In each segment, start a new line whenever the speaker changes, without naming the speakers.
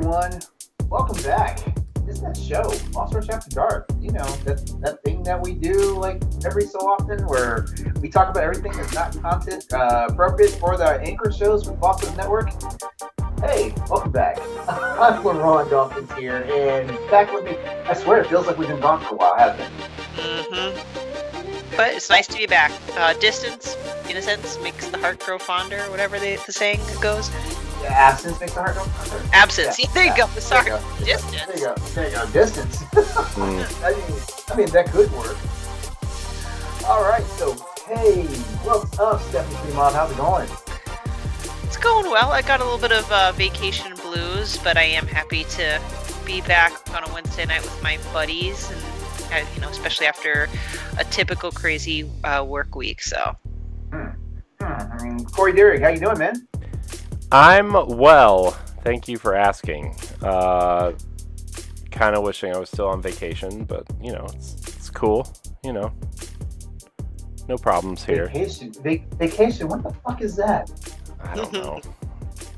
everyone. Welcome back. This is that show, Lost Rush After Dark. You know, that thing that we do like every so often where we talk about everything that's not content appropriate for the anchor shows for Lost Rush Network. Hey, welcome back. I'm LeRon Dolphins here, and back with me. I swear it feels like we've been gone for a while, hasn't it?
But it's nice to be back. Distance, in a sense, makes the heart grow fonder, whatever the saying goes.
Yeah, absence makes the heart go fonder.
Absence.
Yeah,
there you go. Sorry.
There you go.
Distance.
There you go. Distance. I mean, that could work. All right. So, hey, what's up, Stephanie Fremont? How's it going?
It's going well. I got a little bit of vacation blues, but I am happy to be back on a Wednesday night with my buddies, and especially after a typical crazy work week. So.
I mean, Corey Derrick, how you doing, man?
I'm well. Thank you for asking. Kind of wishing I was still on vacation, but it's cool. No problems here.
Vacation. What the fuck is that?
I don't know.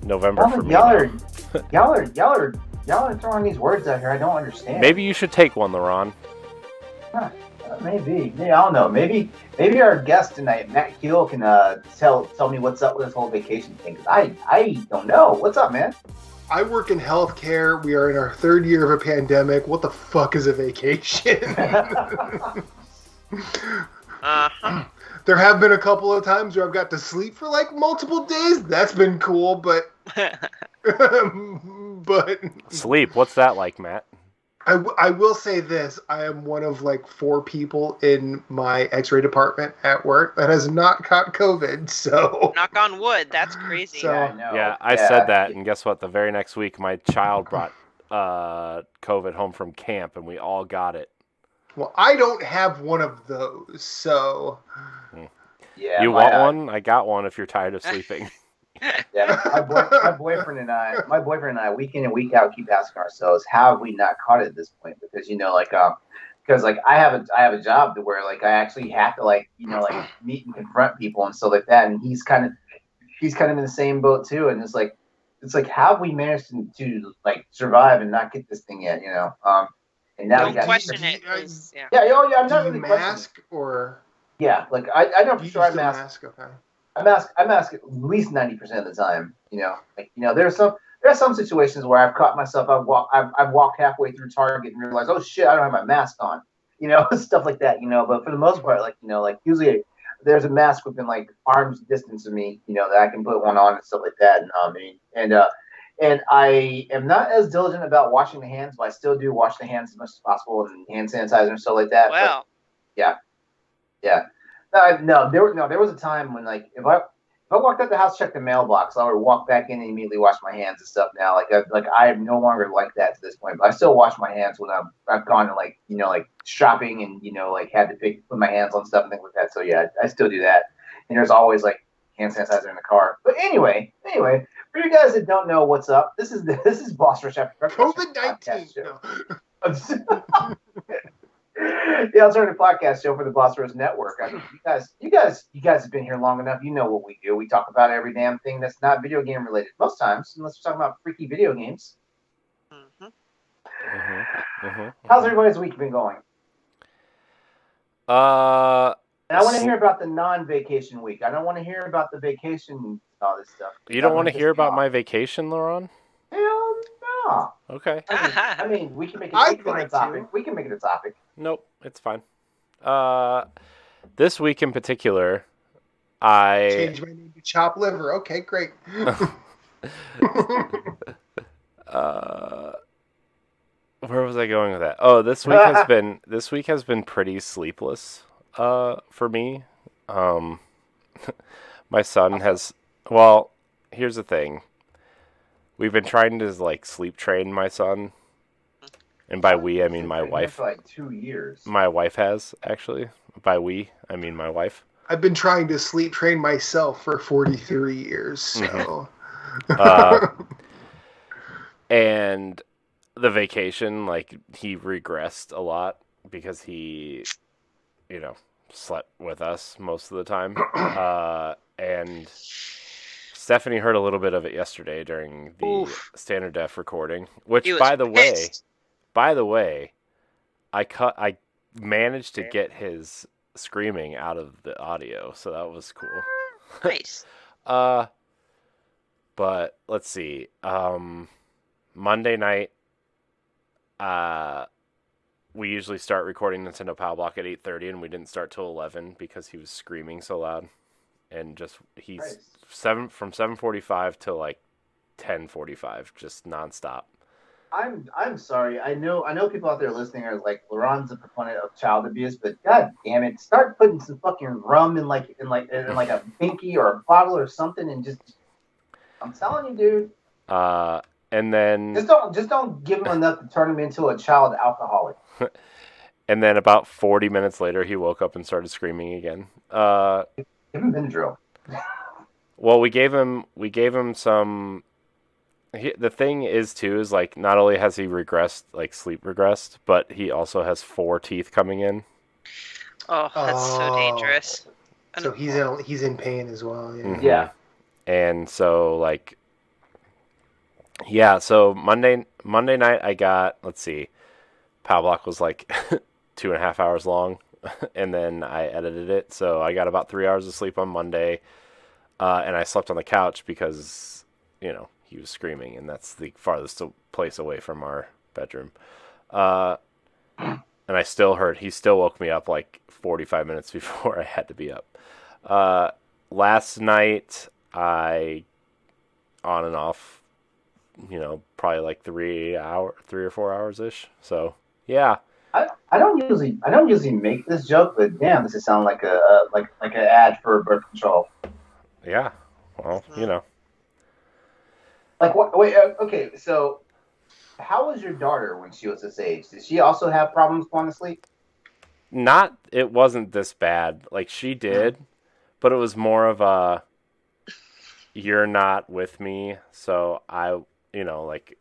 November for me.
Y'all are throwing these words out here. I don't understand.
Maybe you should take one, LeRon.
Maybe. I don't know. Maybe our guest tonight, Matt Keel, can tell me what's up with this whole vacation thing. 'Cause I don't know. What's up, man?
I work in healthcare. We are in our third year of a pandemic. What the fuck is a vacation? There have been a couple of times where I've got to sleep for like multiple days. That's been cool, but
Sleep. What's that like, Matt?
I will say this. I am one of like 4 people in my x-ray department at work that has not caught COVID, so...
Knock on wood. That's crazy.
So,
I said that, and guess what? The very next week, my child brought COVID home from camp, and we all got it.
Well, I don't have one of those, so...
Yeah,
you want one? I got one if you're tired of sleeping.
Yeah, my boyfriend and I, week in and week out, keep asking ourselves, how have we not caught it at this point? Because because I have a job to where like I actually have to meet and confront people and stuff like that, and he's kind of in the same boat too, and it's like how have we managed to like survive and not get this thing yet? And now
Don't question it.
I'm not really
mask or
like I know for sure I mask.
Okay.
I mask at least 90% of the time. There are some situations where I've caught myself. I've walked halfway through Target and realized, oh shit, I don't have my mask on. Stuff like that. But for the most part, usually there's a mask within like arm's distance of me. That I can put one on and stuff like that. And I am not as diligent about washing the hands, but I still do wash the hands as much as possible and hand sanitizer and stuff like that.
Wow.
But, yeah. There was a time when like if I walked out the house, checked the mailbox, I would walk back in and immediately wash my hands and stuff. Now, I am no longer like that to this point, but I still wash my hands when I've gone to shopping and had to put my hands on stuff and things like that. So yeah, I still do that. And there's always like hand sanitizer in the car. But anyway, for you guys that don't know what's up, this is Boss Rush After
COVID-19.
The alternative podcast show for the Boss Rush Network. I mean, you guys have been here long enough. You know what we do. We talk about every damn thing that's not video game related. Most times, unless we're talking about freaky video games. How's everybody's week been going? And I want to hear about the non-vacation week. I don't want to hear about the vacation and all this stuff.
You don't want to hear about my vacation, LeRon?
Hell no.
Okay.
I mean, we can make it a topic. We can make it a topic.
Nope, it's fine. This week in particular, I
changed my name to Chop Liver. Okay, great.
Where was I going with that? Oh, this week has been pretty sleepless for me. My son has, well, here's the thing. We've been trying to like sleep train my son. And by we, I mean my wife.
For like 2 years.
My wife has, actually. By we, I mean my wife.
I've been trying to sleep train myself for 43 years, so...
And the vacation, like, he regressed a lot because he, slept with us most of the time. And Stephanie heard a little bit of it yesterday during the
Oof.
standard def recording. Which,
He was
by the
pissed.
way, I managed to get his screaming out of the audio, so that was cool.
Nice.
But let's see. Monday night, we usually start recording Nintendo Power Block at 8:30, and we didn't start till 11 because he was screaming so loud, and he's
Nice.
from 7:45 till like 10:45, just nonstop.
I'm sorry. I know people out there listening are like, LeRon's a proponent of child abuse, but god damn it, start putting some fucking rum in like a binky or a bottle or something, and just, I'm telling you, dude.
And then
Just don't give him enough to turn him into a child alcoholic.
and then about 40 minutes later, he woke up and started screaming again.
Give him Benadryl.
Well, we gave him some. The thing is like not only has he regressed, like sleep regressed, but he also has 4 teeth coming in.
Oh, that's so dangerous.
So he's in pain as well. Yeah.
Mhm.
Yeah.
And so like, yeah. So Monday night I got, let's see, Power Block was like 2.5 hours long, and then I edited it, so I got about 3 hours of sleep on Monday, and I slept on the couch because he was screaming, and that's the farthest place away from our bedroom. And he still woke me up like 45 minutes before I had to be up. Last night, I, on and off, probably like 3 or 4 hours-ish. So, yeah.
I don't usually make this joke, but damn, this is sound like an ad for birth control.
Yeah. Well,
Like what? Wait, okay. So, how was your daughter when she was this age? Did she also have problems falling asleep?
It wasn't this bad. Like, she did, but it was more of a, you're not with me, so I, like,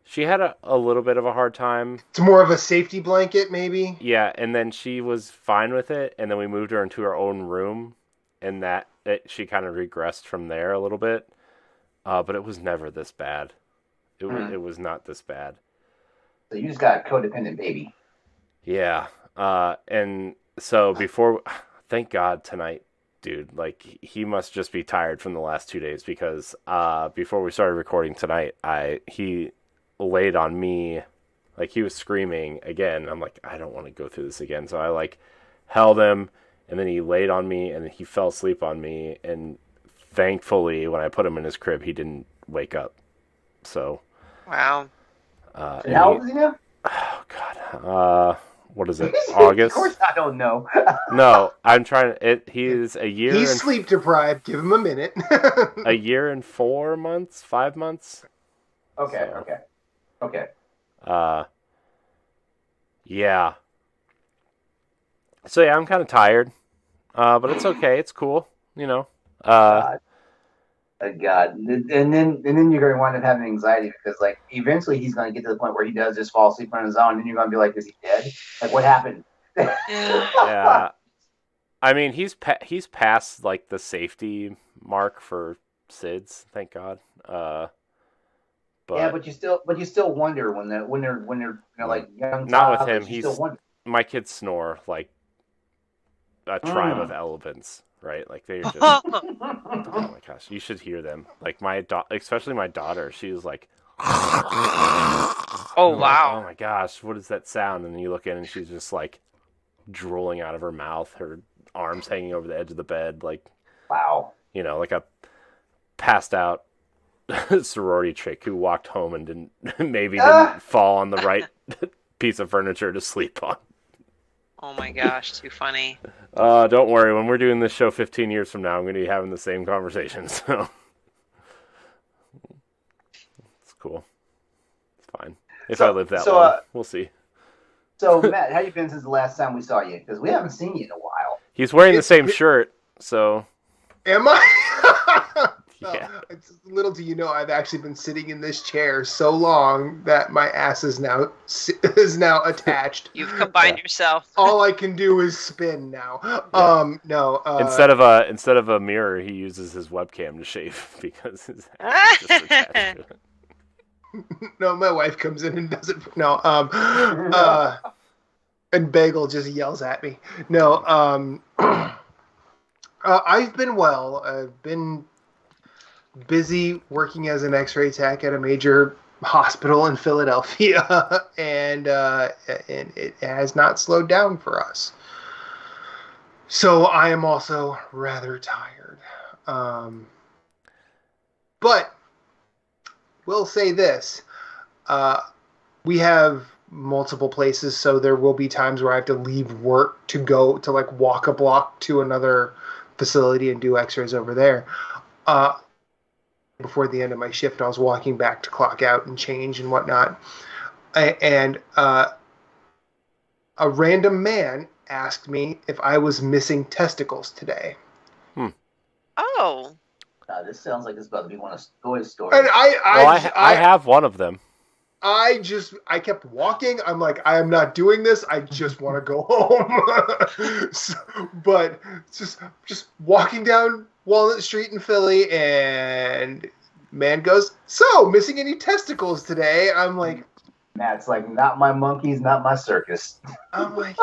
she had a little bit of a hard time.
It's more of a safety blanket, maybe?
Yeah, and then she was fine with it, and then we moved her into her own room, and she kind of regressed from there a little bit, but it was never this bad. It was not this bad.
So you just got a codependent baby.
Yeah, and so thank God tonight, dude, like, he must just be tired from the last 2 days, because before we started recording tonight, he laid on me, like, he was screaming again. I'm like, I don't want to go through this again, so I like held him. And then he laid on me, and he fell asleep on me. And thankfully, when I put him in his crib, he didn't wake up. So.
Wow.
And how old is he now?
Oh God. What is it? August?
Of course, I don't know.
No, I'm trying. He is a year.
He's sleep deprived. Give him a minute.
A year and 4 months, 5 months.
Okay.
So.
Okay.
Yeah. So yeah, I'm kind of tired, but it's okay. It's cool,
God. And then you're going to wind up having anxiety because, like, eventually he's going to get to the point where he does just fall asleep on his own, and you're going to be like, is he dead? Like, what happened?
Yeah. I mean, he's past like the safety mark for SIDS, thank God. But
yeah, but you still wonder when they're like young.
Not with him.
You still wonder.
My kids snore like a tribe of elephants, right? Like, they're just oh my gosh, you should hear them. Like, especially my daughter, she was like,
oh wow,
oh my gosh, what is that sound? And you look in and she's just like drooling out of her mouth, her arms hanging over the edge of the bed, like,
wow,
like a passed out sorority chick who walked home and didn't fall on the right piece of furniture to sleep on.
oh my gosh, too funny.
Don't worry, when we're doing this show 15 years from now, I'm going to be having the same conversation, so it's cool. It's fine. If I live that long, we'll see.
So, Matt, how you been since the last time we saw you? Because we haven't seen you in a while.
He's wearing the same shirt, so...
Am I?
Yeah.
Little do you know, I've actually been sitting in this chair so long that my ass is now attached.
You've combined yourself.
All I can do is spin now.
Yeah.
No.
Instead of a mirror, he uses his webcam to shave because his ass is just attached to it.
No, my wife comes in and does it. No. And Bagel just yells at me. No. I've been well. I've been busy working as an X-ray tech at a major hospital in Philadelphia, and it has not slowed down for us. So I am also rather tired. But we'll say this. We have multiple places, so there will be times where I have to leave work to go to like walk a block to another facility and do X-rays over there. Before the end of my shift, I was walking back to clock out and change and whatnot. And a random man asked me if I was missing testicles today.
Oh.
This sounds like it's about to be one of Stoy's stories.
And
I have one of them.
I kept walking. I'm like, I am not doing this. I just want to go home. But just walking down Walnut Street in Philly, and man goes, "So, missing any testicles today?" I'm like,
Matt's like, not my monkeys, not my circus.
I'm like,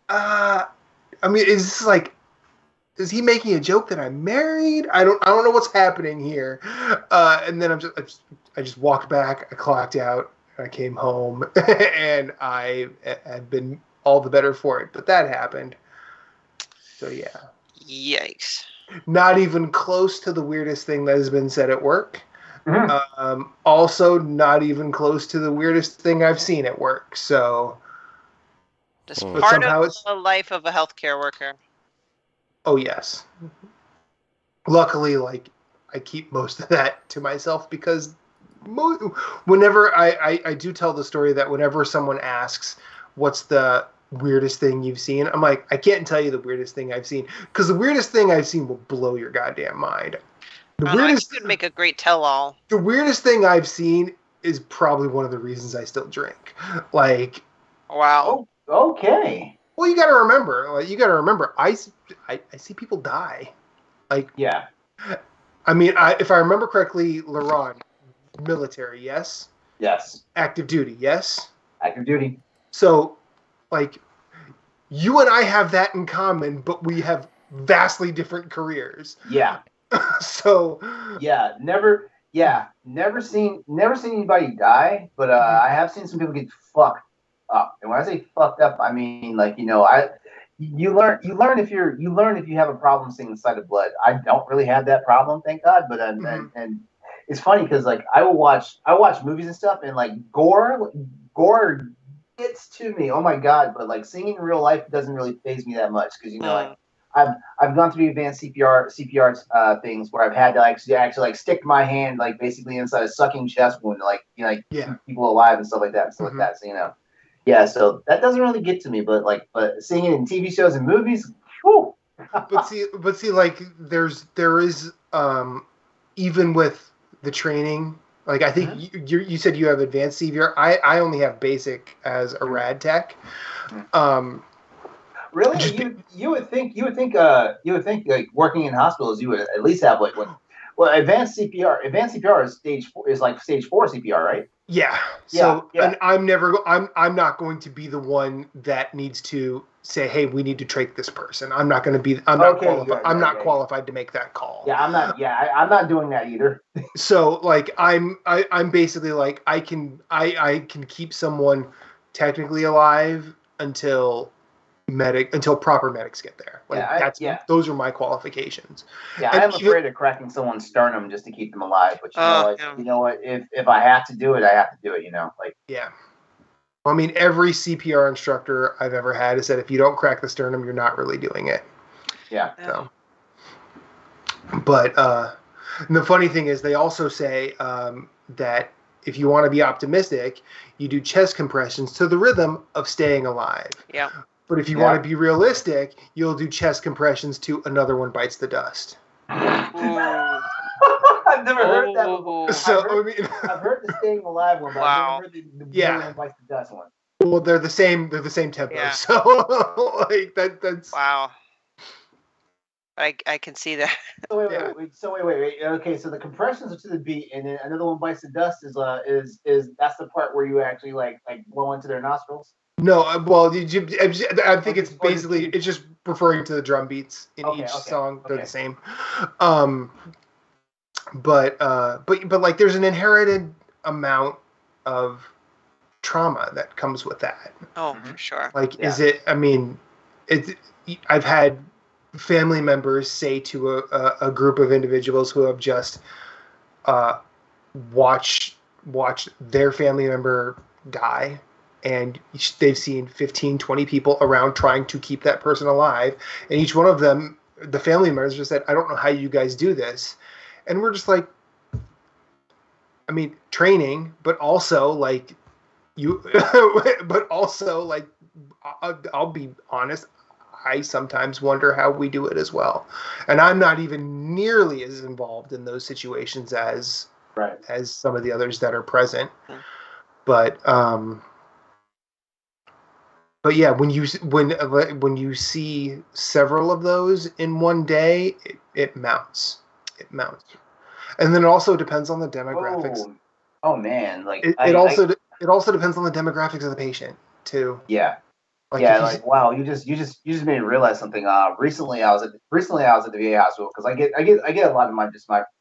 I mean, is he making a joke that I'm married? I don't know what's happening here. And then I just walked back. I clocked out. I came home, and I had been all the better for it. But that happened. So yeah.
Yikes.
Not even close to the weirdest thing that has been said at work.
Mm-hmm.
Also, not even close to the weirdest thing I've seen at work. So,
Just part
somehow
of the life of a healthcare worker.
Oh yes. Luckily, like, I keep most of that to myself because whenever I do tell the story that whenever someone asks what's the weirdest thing you've seen, I'm like, I can't tell you the weirdest thing I've seen because the weirdest thing I've seen will blow your goddamn mind.
I could make a great tell-all.
The weirdest thing I've seen is probably one of the reasons I still drink. Like,
wow.
Oh, okay.
Well, you got to remember. I see people die. Like,
yeah.
I mean, if I remember correctly, LeRon, military, yes.
Yes.
Active duty, yes.
Active duty.
So, like, you and I have that in common, but we have vastly different careers.
Yeah.
So.
Yeah. Never seen anybody die, but I have seen some people get fucked up. And when I say fucked up, I mean, like, you learn if you have a problem seeing the sight of blood. I don't really have that problem, thank God. But and it's funny because like I watch movies and stuff, and like gore gets to me. Oh my God! But like seeing it in real life doesn't really faze me that much because like I've gone through advanced CPR things where I've had to actually like stick my hand like basically inside a sucking chest wound to keep people alive and stuff like that So yeah, so that doesn't really get to me, but seeing it in TV shows and movies, whew.
but see, like there is even with the training, like I think you said you have advanced CPR. I only have basic as a rad tech.
Really, you would think like working in hospitals, you would at least have like advanced CPR. Advanced CPR is stage 4 CPR, right?
Yeah. So, and I'm not going to be the one that needs to say, "Hey, we need to trach this person." I'm not going to be. I'm not qualified to make that call.
Yeah, I'm not. Yeah, I'm not doing that either.
So, like, I'm basically like I can keep someone technically alive until proper medics get there. Like those are my qualifications.
Yeah, I'm afraid of cracking someone's sternum just to keep them alive. But you know what? If I have to do it, I have to do it.
Yeah. I mean, every CPR instructor I've ever had has said if you don't crack the sternum, you're not really doing it.
Yeah.
So. But and the funny thing is, they also say that if you want to be optimistic, you do chest compressions to the rhythm of staying alive.
Yeah.
But if you want to be realistic, you'll do chest compressions to Another One Bites the Dust.
I've never heard that before.
So
I've heard the Staying Alive one, but I've never heard the
Yeah.
One Bites the Dust one.
Well, they're the same. They're the same tempo.
Yeah.
So like that's
Wow. I can see that.
So wait. Okay, so the compressions are to the beat, and then Another One Bites the Dust is that's the part where you actually like blow into their nostrils.
No, well, I think it's basically it's just referring to the drum beats in each song. They're the same. But like there's an inherited amount of trauma that comes with that.
Oh, for sure.
Like, is it? I mean, I've had family members say to a group of individuals who have just watched their family member die, and they've seen 15, 20 people around trying to keep that person alive, and each one of them, the family members just said, I don't know how you guys do this. And we're just like, I mean, training, but also like I'll be honest, I sometimes wonder how we do it as well. And I'm not even nearly as involved in those situations as some of the others that are present. But yeah, when you see several of those in one day, it mounts. It mounts. And then it also depends on the demographics.
Oh man, like
it also depends on the demographics of the patient too.
Yeah.
Like
wow, you just made me realize something. Recently I was at the VA hospital because I get a lot of my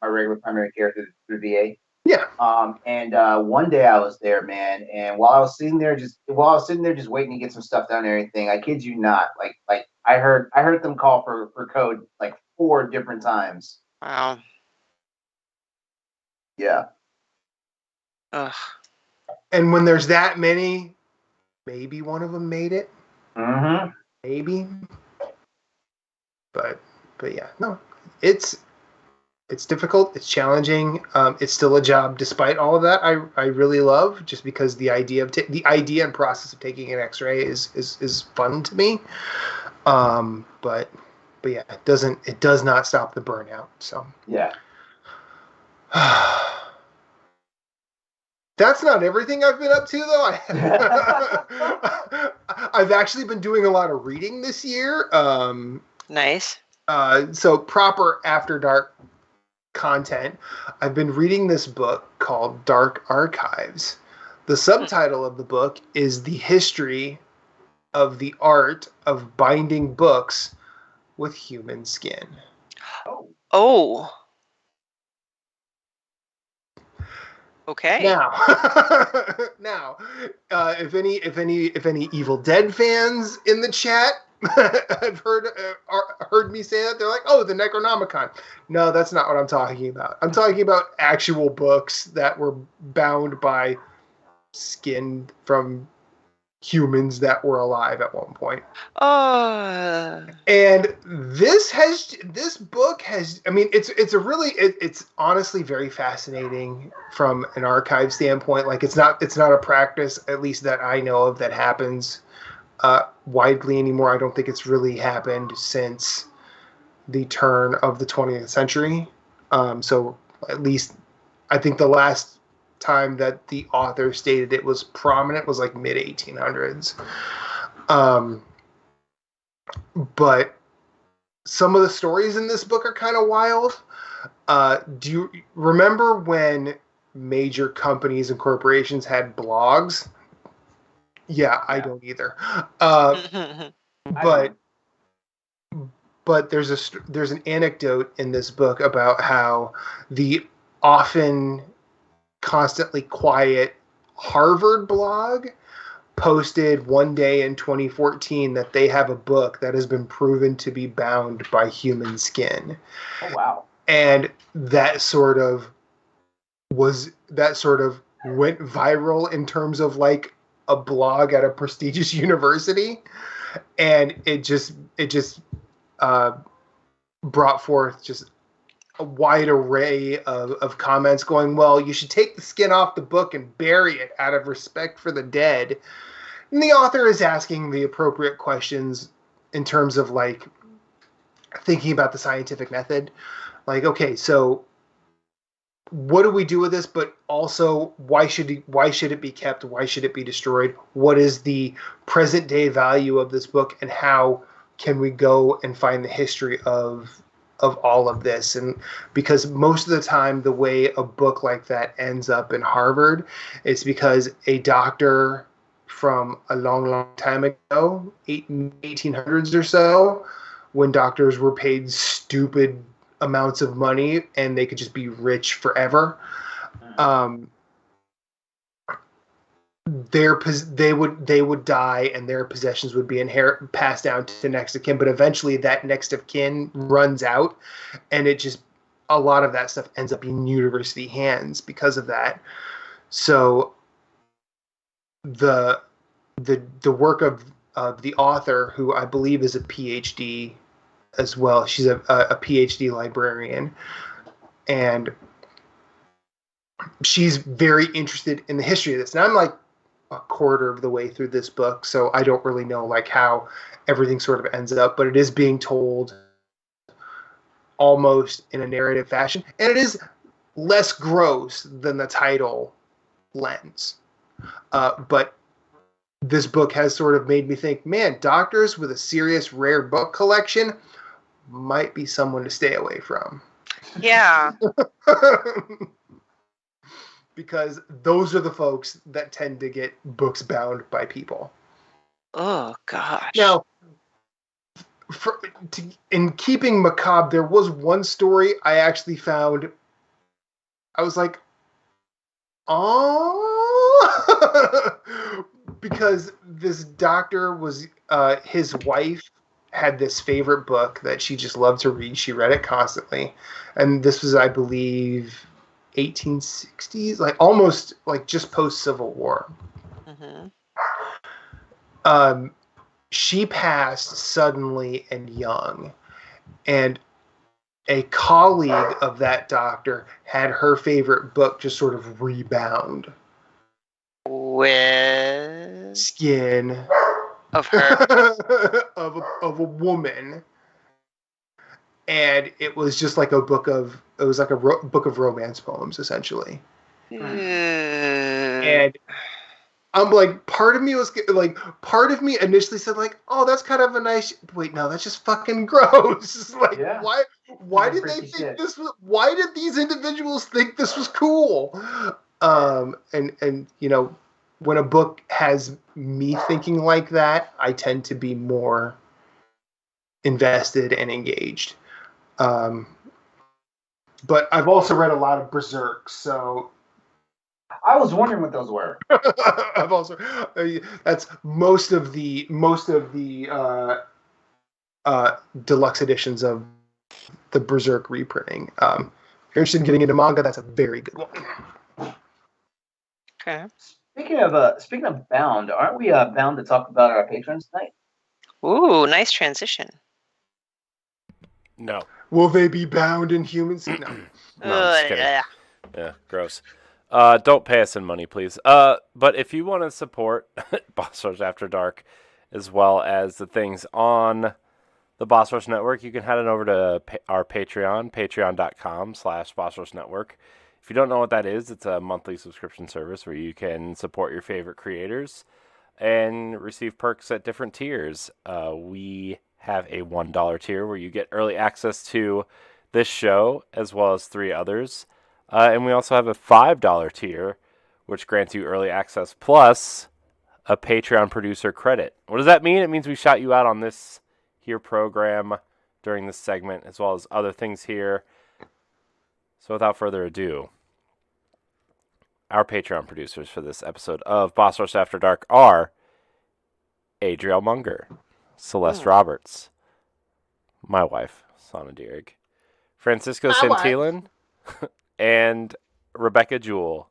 regular primary care through VA.
Yeah.
And one day I was there, man, and while I was sitting there just waiting to get some stuff done and everything, I kid you not, like I heard them call for code like 4 different times.
Wow.
Yeah.
Ugh.
And when there's that many, maybe one of them made it.
Mm-hmm.
Maybe. But yeah, no, it's difficult. It's challenging. It's still a job, despite all of that. I really love, just because the idea and process of taking an X-ray is fun to me. But yeah, it does not stop the burnout. So
yeah.
That's not everything I've been up to, though. I've actually been doing a lot of reading this year.
Nice.
So proper After Dark content. I've been reading this book called Dark Archives. The subtitle of the book is The History of the Art of Binding Books with Human Skin.
Oh. Okay.
Now, if any Evil Dead fans in the chat have heard me say that, they're like, "Oh, the Necronomicon." No, that's not what I'm talking about. I'm talking about actual books that were bound by skin from humans that were alive at one point. And this book has, I mean, it's honestly very fascinating from an archive standpoint. Like it's not a practice, at least that I know of, that happens widely anymore. I don't think it's really happened since the turn of the 20th century. So at least I think the last time that the author stated it was prominent was like mid 1800s. But some of the stories in this book are kind of wild. Do you remember when major companies and corporations had blogs? Yeah, I don't either. But there's an anecdote in this book about how the often constantly quiet Harvard blog posted one day in 2014 that they have a book that has been proven to be bound by human skin.
Oh wow.
And that sort of went viral in terms of like a blog at a prestigious university, and it just brought forth just a wide array of comments going, well, you should take the skin off the book and bury it out of respect for the dead. And the author is asking the appropriate questions in terms of like thinking about the scientific method. Like, okay, so what do we do with this? But also, why should it be kept? Why should it be destroyed? What is the present day value of this book, and how can we go and find the history of all of this? And because most of the time, the way a book like that ends up in Harvard, it's because a doctor from a long time ago, 1800s or so, when doctors were paid stupid amounts of money and they could just be rich forever. They would die and their possessions would be passed down to next of kin, but eventually that next of kin runs out, and it just, a lot of that stuff ends up in university hands because of that. So the work of the author, who I believe is a PhD as well. She's a PhD librarian, and she's very interested in the history of this. And I'm like a quarter of the way through this book, so I don't really know like how everything sort of ends up, but it is being told almost in a narrative fashion, and it is less gross than the title lends. But this book has sort of made me think, man, doctors with a serious rare book collection might be someone to stay away from.
Yeah.
Because those are the folks that tend to get books bound by people.
Oh, gosh.
Now, in keeping macabre, there was one story I actually found. I was like, oh, because this doctor was, his wife had this favorite book that she just loved to read. She read it constantly. And this was, I believe, 1860s, like almost like just post Civil War. Mm-hmm. She passed suddenly and young, and a colleague of that doctor had her favorite book just sort of rebound.
With
skin
of her
of a woman. And it was just like a book of, it was like a book of romance poems, essentially. And I'm like, part of me initially said like, oh, that's kind of a nice, wait, no, that's just fucking gross. Like, yeah. Why did they think this was, why did these individuals think this was cool? And you know, when a book has me thinking like that, I tend to be more invested and engaged. But I've also read a lot of Berserk, so
I was wondering what those were.
I've also that's most of the deluxe editions of the Berserk reprinting. If you're interested in getting into manga, that's a very good one.
Okay.
Speaking of bound, aren't we bound to talk about our patrons tonight?
Ooh, nice transition.
No.
Will they be bound in humans? No.
No, I'm just kidding. Yeah, gross. Don't pay us in money, please. But if you want to support Boss Rush After Dark, as well as the things on the Boss Rush Network, you can head on over to our Patreon, patreon.com/Boss Rush Network. If you don't know what that is, it's a monthly subscription service where you can support your favorite creators and receive perks at different tiers. We have a $1 tier where you get early access to this show as well as 3 others. And we also have a $5 tier, which grants you early access plus a Patreon producer credit. What does that mean? It means we shout you out on this here program during this segment, as well as other things here. So without further ado, our Patreon producers for this episode of Boss Rush After Dark are Adriel Munger, Celeste Roberts, my wife, Sana Dierig, Francisco Santillan, and Rebecca Jewell.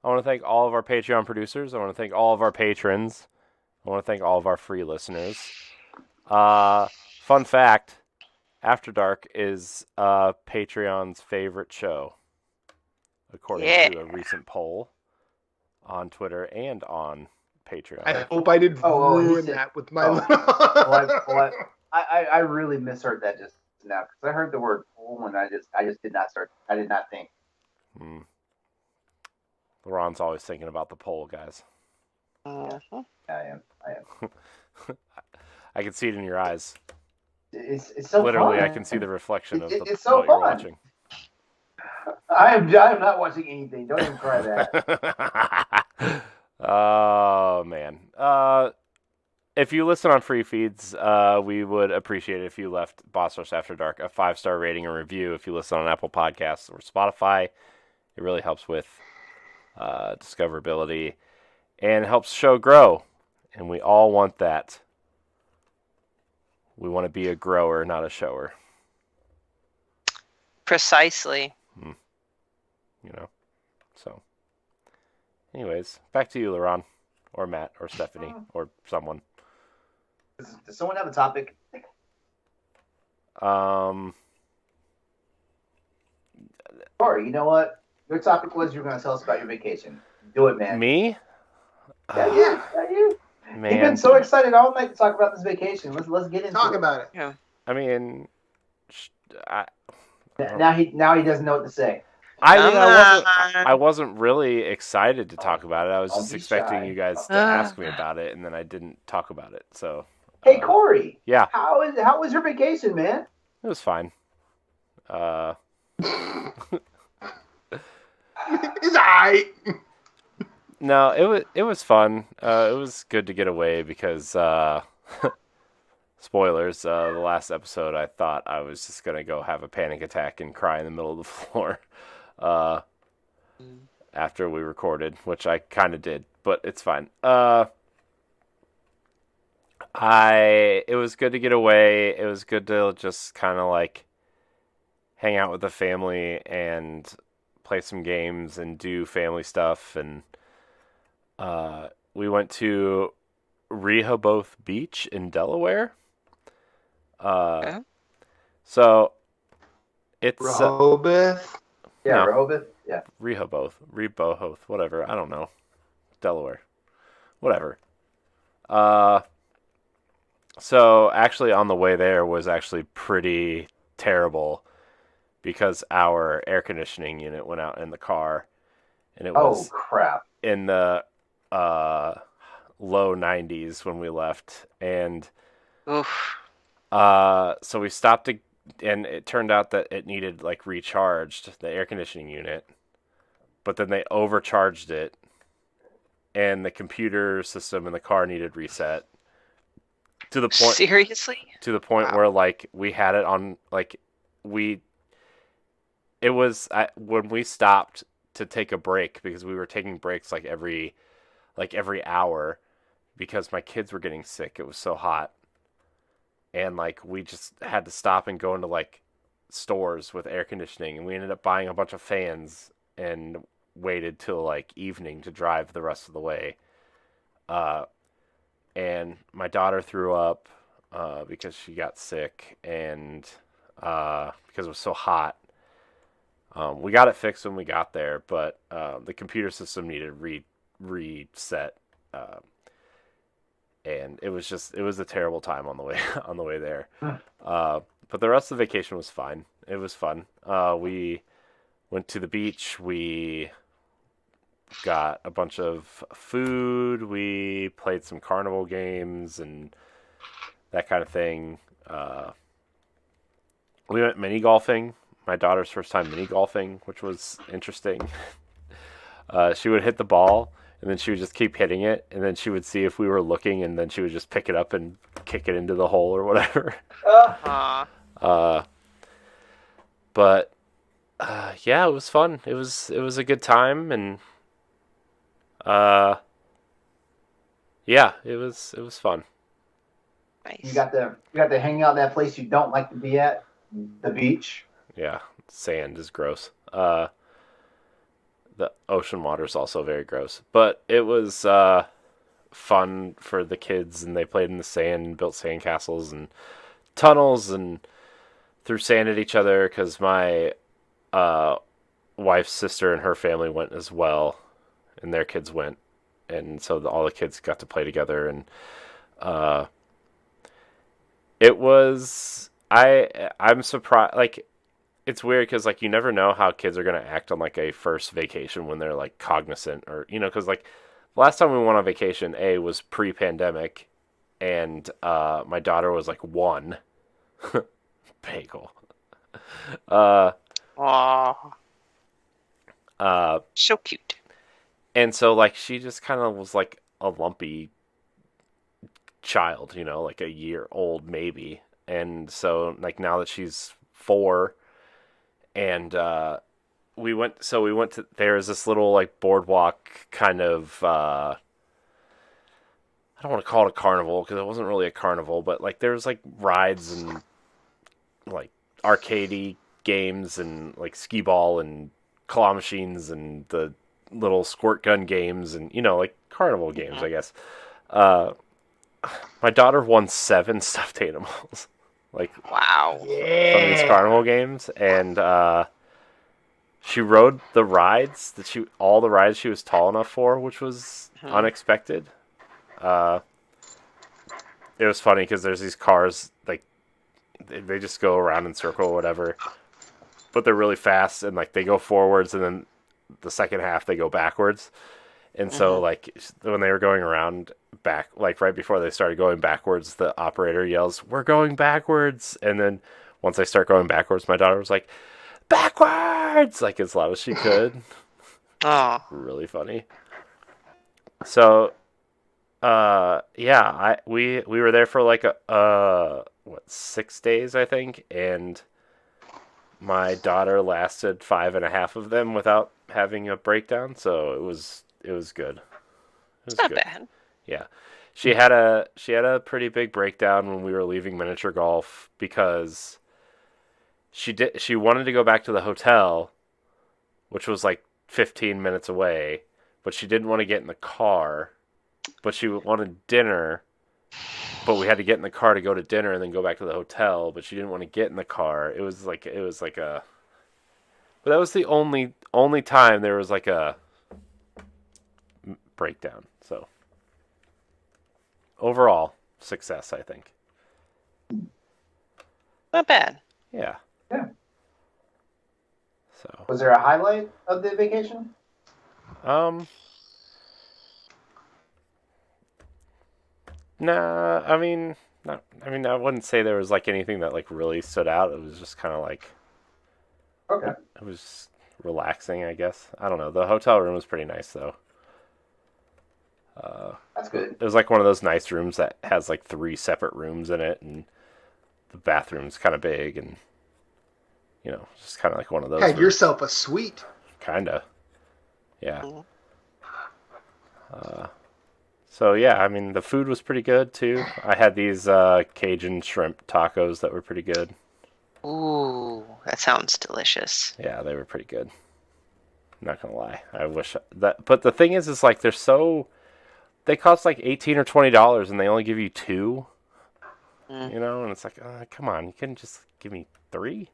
I want to thank all of our Patreon producers. I want to thank all of our patrons. I want to thank all of our free listeners. Fun fact, After Dark is Patreon's favorite show, according to a recent poll on Twitter and on Patreon.
I hope I didn't ruin that with my...
I really misheard that just now, because I heard the word poll and I did not think.
LeRon's always thinking about the poll, guys.
Uh-huh.
I am.
I can see it in your eyes.
It's so
Literally,
fun.
I can see the reflection of
It's so
what you're
fun.
watching.
I am not watching anything. Don't even try that.
Oh, man. If you listen on free feeds, we would appreciate it if you left Boss Rush After Dark a 5-star rating and review. If you listen on Apple Podcasts or Spotify, it really helps with discoverability and helps the show grow. And we all want that. We want to be a grower, not a shower.
Precisely.
So. Anyways, back to you, LeRon, or Matt, or Stephanie, or someone.
Does someone have a topic? Or you know what? Your topic was you were going to tell us about your vacation. Do it, man.
Me?
Yeah, you.
Man.
You've been so excited all night to talk about this vacation. Let's get into
Talk
it.
about it.
Yeah.
I mean,
Now he doesn't know what to say.
I wasn't really excited to talk about it. I was
Don't
just
be
expecting
shy.
you guys to ask me about it, and then I didn't talk about it. So.
Hey Corey.
Yeah.
How was your vacation, man?
It was fine.
It's alright.
No, it was fun. It was good to get away because spoilers. The last episode, I thought I was just gonna go have a panic attack and cry in the middle of the floor. After we recorded, which I kind of did, but it's fine. It was good to get away. It was good to just kind of like hang out with the family and play some games and do family stuff. And we went to Rehoboth Beach in Delaware. So it's
Rehoboth.
Yeah,
No.
Rehoboth. Yeah.
Rehoboth, whatever. I don't know. Delaware, whatever. So actually on the way there was actually pretty terrible because our air conditioning unit went out in the car, and it was
crap.
in the low 90s when we left, and
Oof.
so we stopped and it turned out that it needed like recharged, the air conditioning unit, but then they overcharged it, and the computer system in the car needed reset to the point
Seriously?
Wow. Where like we had it on like when we stopped to take a break, because we were taking breaks like every hour because my kids were getting sick. It was so hot. And like we just had to stop and go into like stores with air conditioning, and we ended up buying a bunch of fans and waited till like evening to drive the rest of the way. And my daughter threw up because she got sick, and because it was so hot. We got it fixed when we got there, but the computer system needed reset. And it was a terrible time on the way there. But the rest of the vacation was fine. It was fun. We went to the beach. We got a bunch of food. We played some carnival games and that kind of thing. We went mini golfing. My daughter's first time mini golfing, which was interesting. She would hit the ball, and then she would just keep hitting it, and then she would see if we were looking, and then she would just pick it up and kick it into the hole or whatever. But yeah, it was fun. It was a good time, and yeah, it was fun.
Nice.
You got to hang out in that place you don't like to be at, the beach.
Yeah, sand is gross. The ocean water is also very gross. But it was fun for the kids, and they played in the sand and built sand castles and tunnels and threw sand at each other, because my wife's sister and her family went as well, and their kids went. And so all the kids got to play together, and it was... I'm surprised, like, it's weird because like you never know how kids are gonna act on like a first vacation when they're like cognizant or because like last time we went on vacation was pre-pandemic, and my daughter was like 1. Bagel. Uh,
Aw,
uh,
so cute.
and so like she just kind of was like a lumpy child, like a year old maybe. And so like now that she's 4, and we went to there's this little like boardwalk kind of I don't want to call it a carnival because it wasn't really a carnival, but like there's like rides and like arcadey games and like skee ball and claw machines and the little squirt gun games and like carnival games, I guess. Uh, my daughter won 7 stuffed animals, like
Wow.
from these carnival games, and she rode all the rides she was tall enough for, which was unexpected. It was funny because there's these cars like they just go around in circle or whatever, but they're really fast and like they go forwards and then the second half they go backwards. And so like when they were going around back, like right before they started going backwards, the operator yells, "We're going backwards!" And then once they start going backwards, my daughter was like, "Backwards!" like as loud as she could.
Oh,
Really funny. So yeah, we were there for like 6 days I think, and my daughter lasted 5.5 of them without having a breakdown, so it was good.
it's not bad.
Yeah. She had a pretty big breakdown when we were leaving miniature golf because she wanted to go back to the hotel, which was like 15 minutes away, but she didn't want to get in the car. But she wanted dinner, but we had to get in the car to go to dinner and then go back to the hotel, but she didn't want to get in the car. It was like a but that was the only time there was like a breakdown. So overall, success, I think.
Not bad.
Yeah.
Yeah.
So
Was there a highlight of the vacation?
Nah, I mean, I wouldn't say there was like anything that like really stood out. It was just kind of like
Okay.
it was relaxing, I guess. I don't know. The hotel room was pretty nice though.
That's good.
It was like one of those nice rooms that has like 3 separate rooms in it, and the bathroom's kind of big, and just kind of like one of those.
Had
rooms.
yourself a suite.
Kinda. Yeah.
Mhm.
So yeah, I mean the food was pretty good too. I had these Cajun shrimp tacos that were pretty good.
Ooh, that sounds delicious.
Yeah, they were pretty good. Not gonna lie, I wish that. But the thing is like they cost like $18 or $20, and they only give you 2. And it's like, come on, you couldn't just give me 3.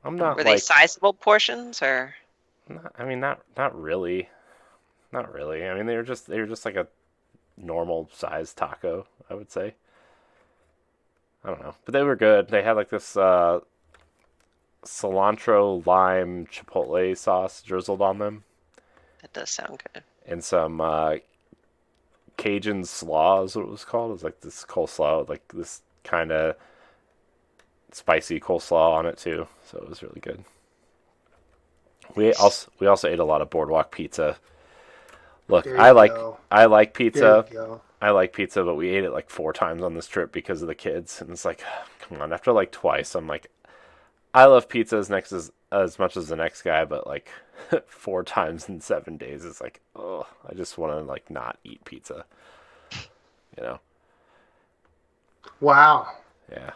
I'm not.
Were they sizable portions or?
Not really. Not really. I mean, they were just like a normal sized taco, I would say. I don't know, but they were good. They had like this cilantro lime chipotle sauce drizzled on them,
That does sound good.
and some Cajun slaw is what it was called. It was like this coleslaw, like this kind of spicy coleslaw on it too. So it was really good. We also ate a lot of boardwalk pizza. Look,
There you
I like
go.
pizza.
There you go.
I like pizza, but we ate it like 4 times on this trip because of the kids, and it's like, come on. After like twice, I'm like, I love pizza as much as the next guy, but like 4 times in 7 days is like, oh, I just want to like not eat pizza.
Wow.
Yeah.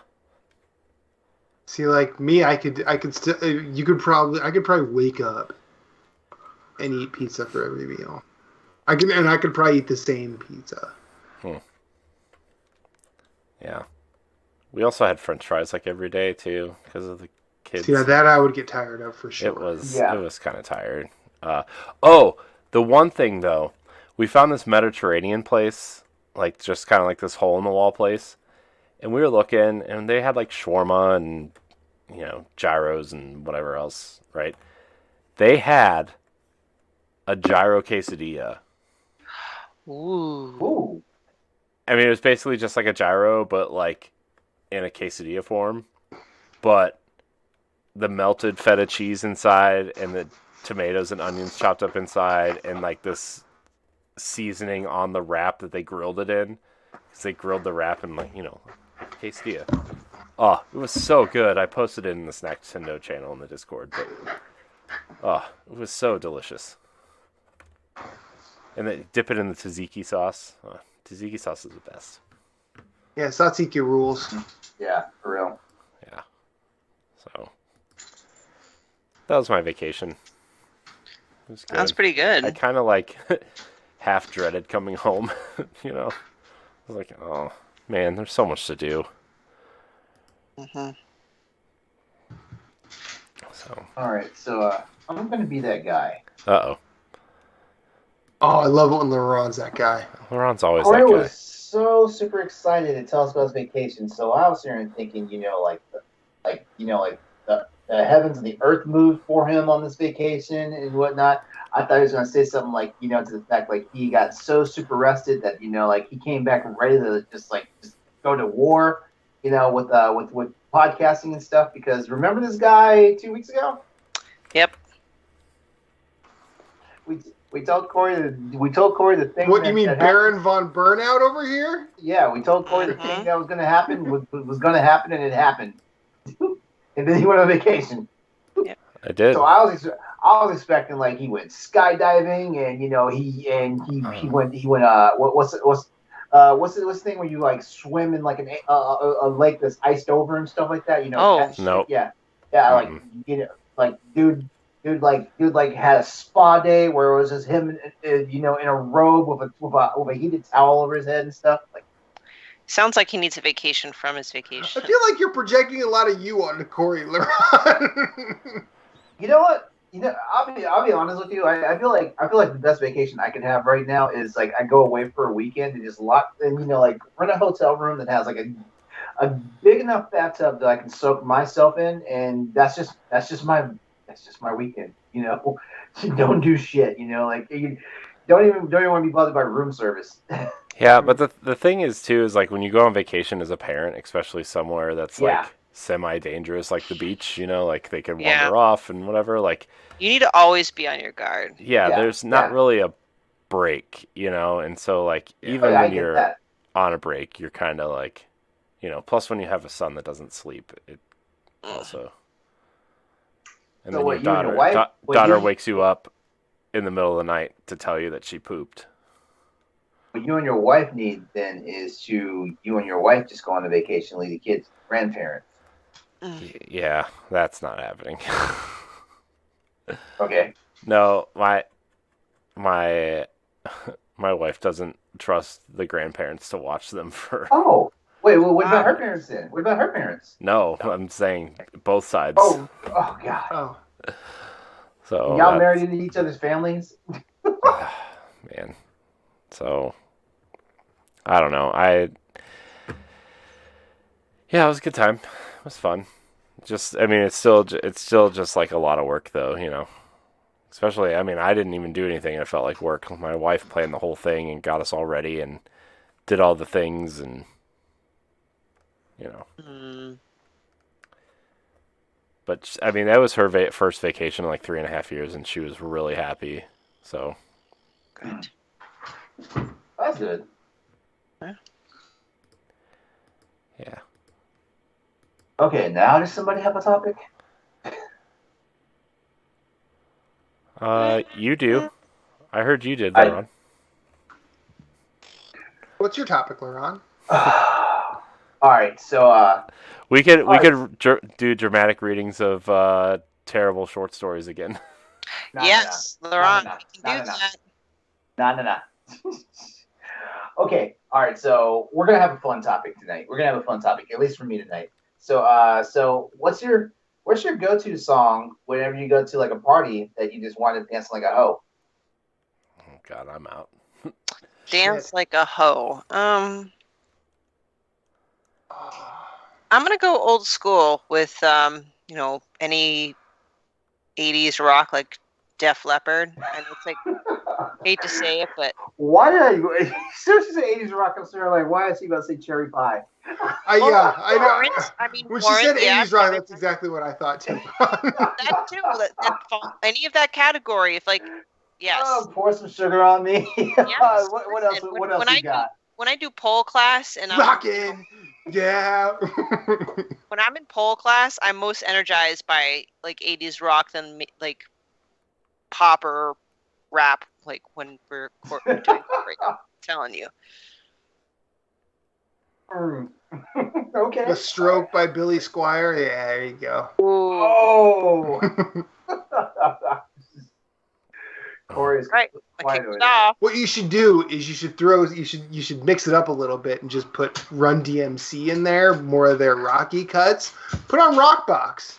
See, like me, I could still. I could probably wake up and eat pizza for every meal. I could probably eat the same pizza.
Yeah. We also had French fries like every day too because of the kids.
See, now that I would get tired of for sure.
It was
Yeah.
it was kind of tired. The one thing though, we found this Mediterranean place, like just kind of like this hole in the wall place, and we were looking, and they had like shawarma and gyros and whatever else, right? They had a gyro quesadilla.
Ooh.
I mean, it was basically just like a gyro, but like in a quesadilla form. But the melted feta cheese inside and the tomatoes and onions chopped up inside and like this seasoning on the wrap that they grilled it in. Because they grilled the wrap in like, quesadilla. Oh, it was so good. I posted it in the Snack Nintendo channel in the Discord. But, it was so delicious. And then dip it in the tzatziki sauce. Tzatziki sauce is the best.
Yeah, tzatziki rules.
Yeah, for real.
Yeah. So that was my vacation. It was good.
Sounds pretty good.
I kind of like half dreaded coming home. I was like, oh man, there's so much to do.
Mm-hmm.
So.
All right, so I'm gonna be that guy.
Uh-oh.
Oh, I love it when LeRon's that guy.
LeRon's always
Corey
that guy.
was so super excited to tell us about his vacation. So I was here and thinking, the heavens and the earth moved for him on this vacation and whatnot. I thought he was going to say something like, to the fact like he got so super rested that he came back ready to just go to war, with podcasting and stuff. Because remember this guy 2 weeks ago?
Yep.
We told Corey the thing.
What, you mean Baron von Burnout over here?
Yeah, we told Corey the thing that was going to happen was going to happen, and it happened. And then he went on vacation.
Yeah,
I did.
So I was expecting like he went skydiving, and he went what's the thing where you like swim in like a lake that's iced over and stuff like that?
Nope.
Yeah, dude had a spa day where it was just him, in a robe with a heated towel over his head and stuff. Like,
sounds like he needs a vacation from his vacation.
I feel like you're projecting a lot of you onto Corey, LeRon.
you know what? I'll be honest with you. I feel like the best vacation I can have right now is like I go away for a weekend and just rent a hotel room that has like a big enough bathtub that I can soak myself in, and that's just my weekend. You don't do shit. You don't even want to be bothered by room service.
Yeah, but the thing is too is like when you go on vacation as a parent, especially somewhere that's like semi-dangerous, like the beach, like they could wander off and whatever. Like
you need to always be on your guard.
Yeah, there's not really a break, and so like even when you're on a break, you're kind of like, Plus when you have a son that doesn't sleep, it also. And so then your daughter wakes you up in the middle of the night to tell you that she pooped.
What you and your wife need then is you and your wife just go on a vacation, leave the kids, grandparents.
Yeah, that's not happening.
Okay.
No, my wife doesn't trust the grandparents to watch them for.
Oh, wait. Well, what about her parents then? What about her parents?
No, I'm saying both sides.
Oh God.
Oh.
So
y'all married into each other's families?
Man. So I don't know. Yeah, it was a good time. It was fun. It's still just like a lot of work though, Especially, I didn't even do anything and it felt like work. My wife planned the whole thing and got us all ready and did all the things and But that was her first vacation in like 3.5 years, and she was really happy. So
good.
That's good.
Yeah.
Okay, now does somebody have a topic?
You do. I heard you did, LeRon.
What's your topic, LeRon?
All right, so
we could do dramatic readings of terrible short stories again.
Yes, LeRon, we can do that.
No. Okay, all right. So we're gonna have a fun topic tonight. At least for me tonight. So what's your go-to song whenever you go to like a party that you just want to dance like a hoe?
Oh God, I'm out.
Dance like a hoe. I'm gonna go old school with any 80s rock like Def Leppard. I know it's like, hate to say it, but
Why did I? Seriously, say 80s rock. I'm sorry, like, why is he about to say cherry pie?
I know.
Warrant, I mean,
When
Warrant,
she said
yeah,
80s rock,
cherry
that's
pie.
exactly what I thought too.
That too. Any of that category. If like, yes.
Oh, pour some sugar on me.
Yes.
What else?
Listen,
What else you got?
When I do pole class and
Rockin', yeah.
when I'm in pole class, I'm most energized by like 80s rock than like pop or rap. Like when we're doing choreography. I'm telling you.
Okay.
The Stroke by Billy Squier. Yeah, there you go.
Oh. Corey's
right. I kicked it off.
What you should do is you should mix it up a little bit and just put Run DMC in there, more of their rocky cuts. Put on Rockbox.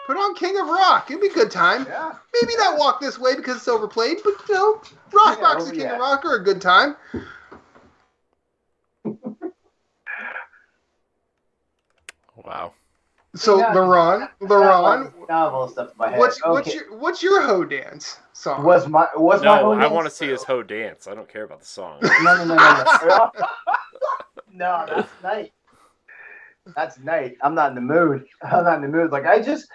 Put on King of Rock. It'd be a good time.
Yeah.
Maybe not Walk This Way because it's overplayed, but Rockbox and King of Rock are a good time.
Wow.
So LeRon, what's your hoe dance song?
I want to see his hoe dance. I don't care about the song.
No. No, that's night. That's night. I'm not in the mood. Like I just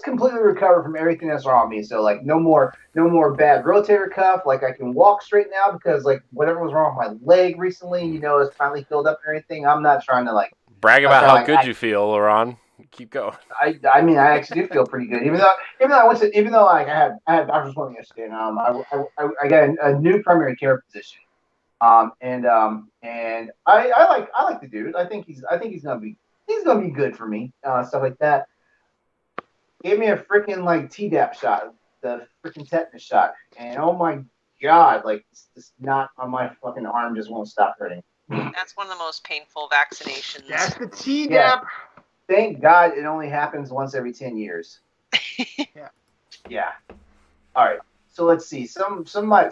completely recovered from everything that's wrong with me. So like no more bad rotator cuff. Like I can walk straight now because like whatever was wrong with my leg recently, is finally filled up and everything. I'm not trying to like
brag about how good you feel, LeRon. Keep going.
I mean, I actually do feel pretty good. Even though like I had doctor's appointment yesterday, and I got a new primary care physician. And I like the dude. I think he's gonna be good for me. Stuff like that. Gave me a freaking like Tdap shot, the freaking tetanus shot, and oh my god, like it's not on my fucking arm, just won't stop hurting.
That's one of the most painful vaccinations.
That's the Tdap.
Yeah. Thank God it only happens once every 10 years. Yeah. All right. So let's see some of my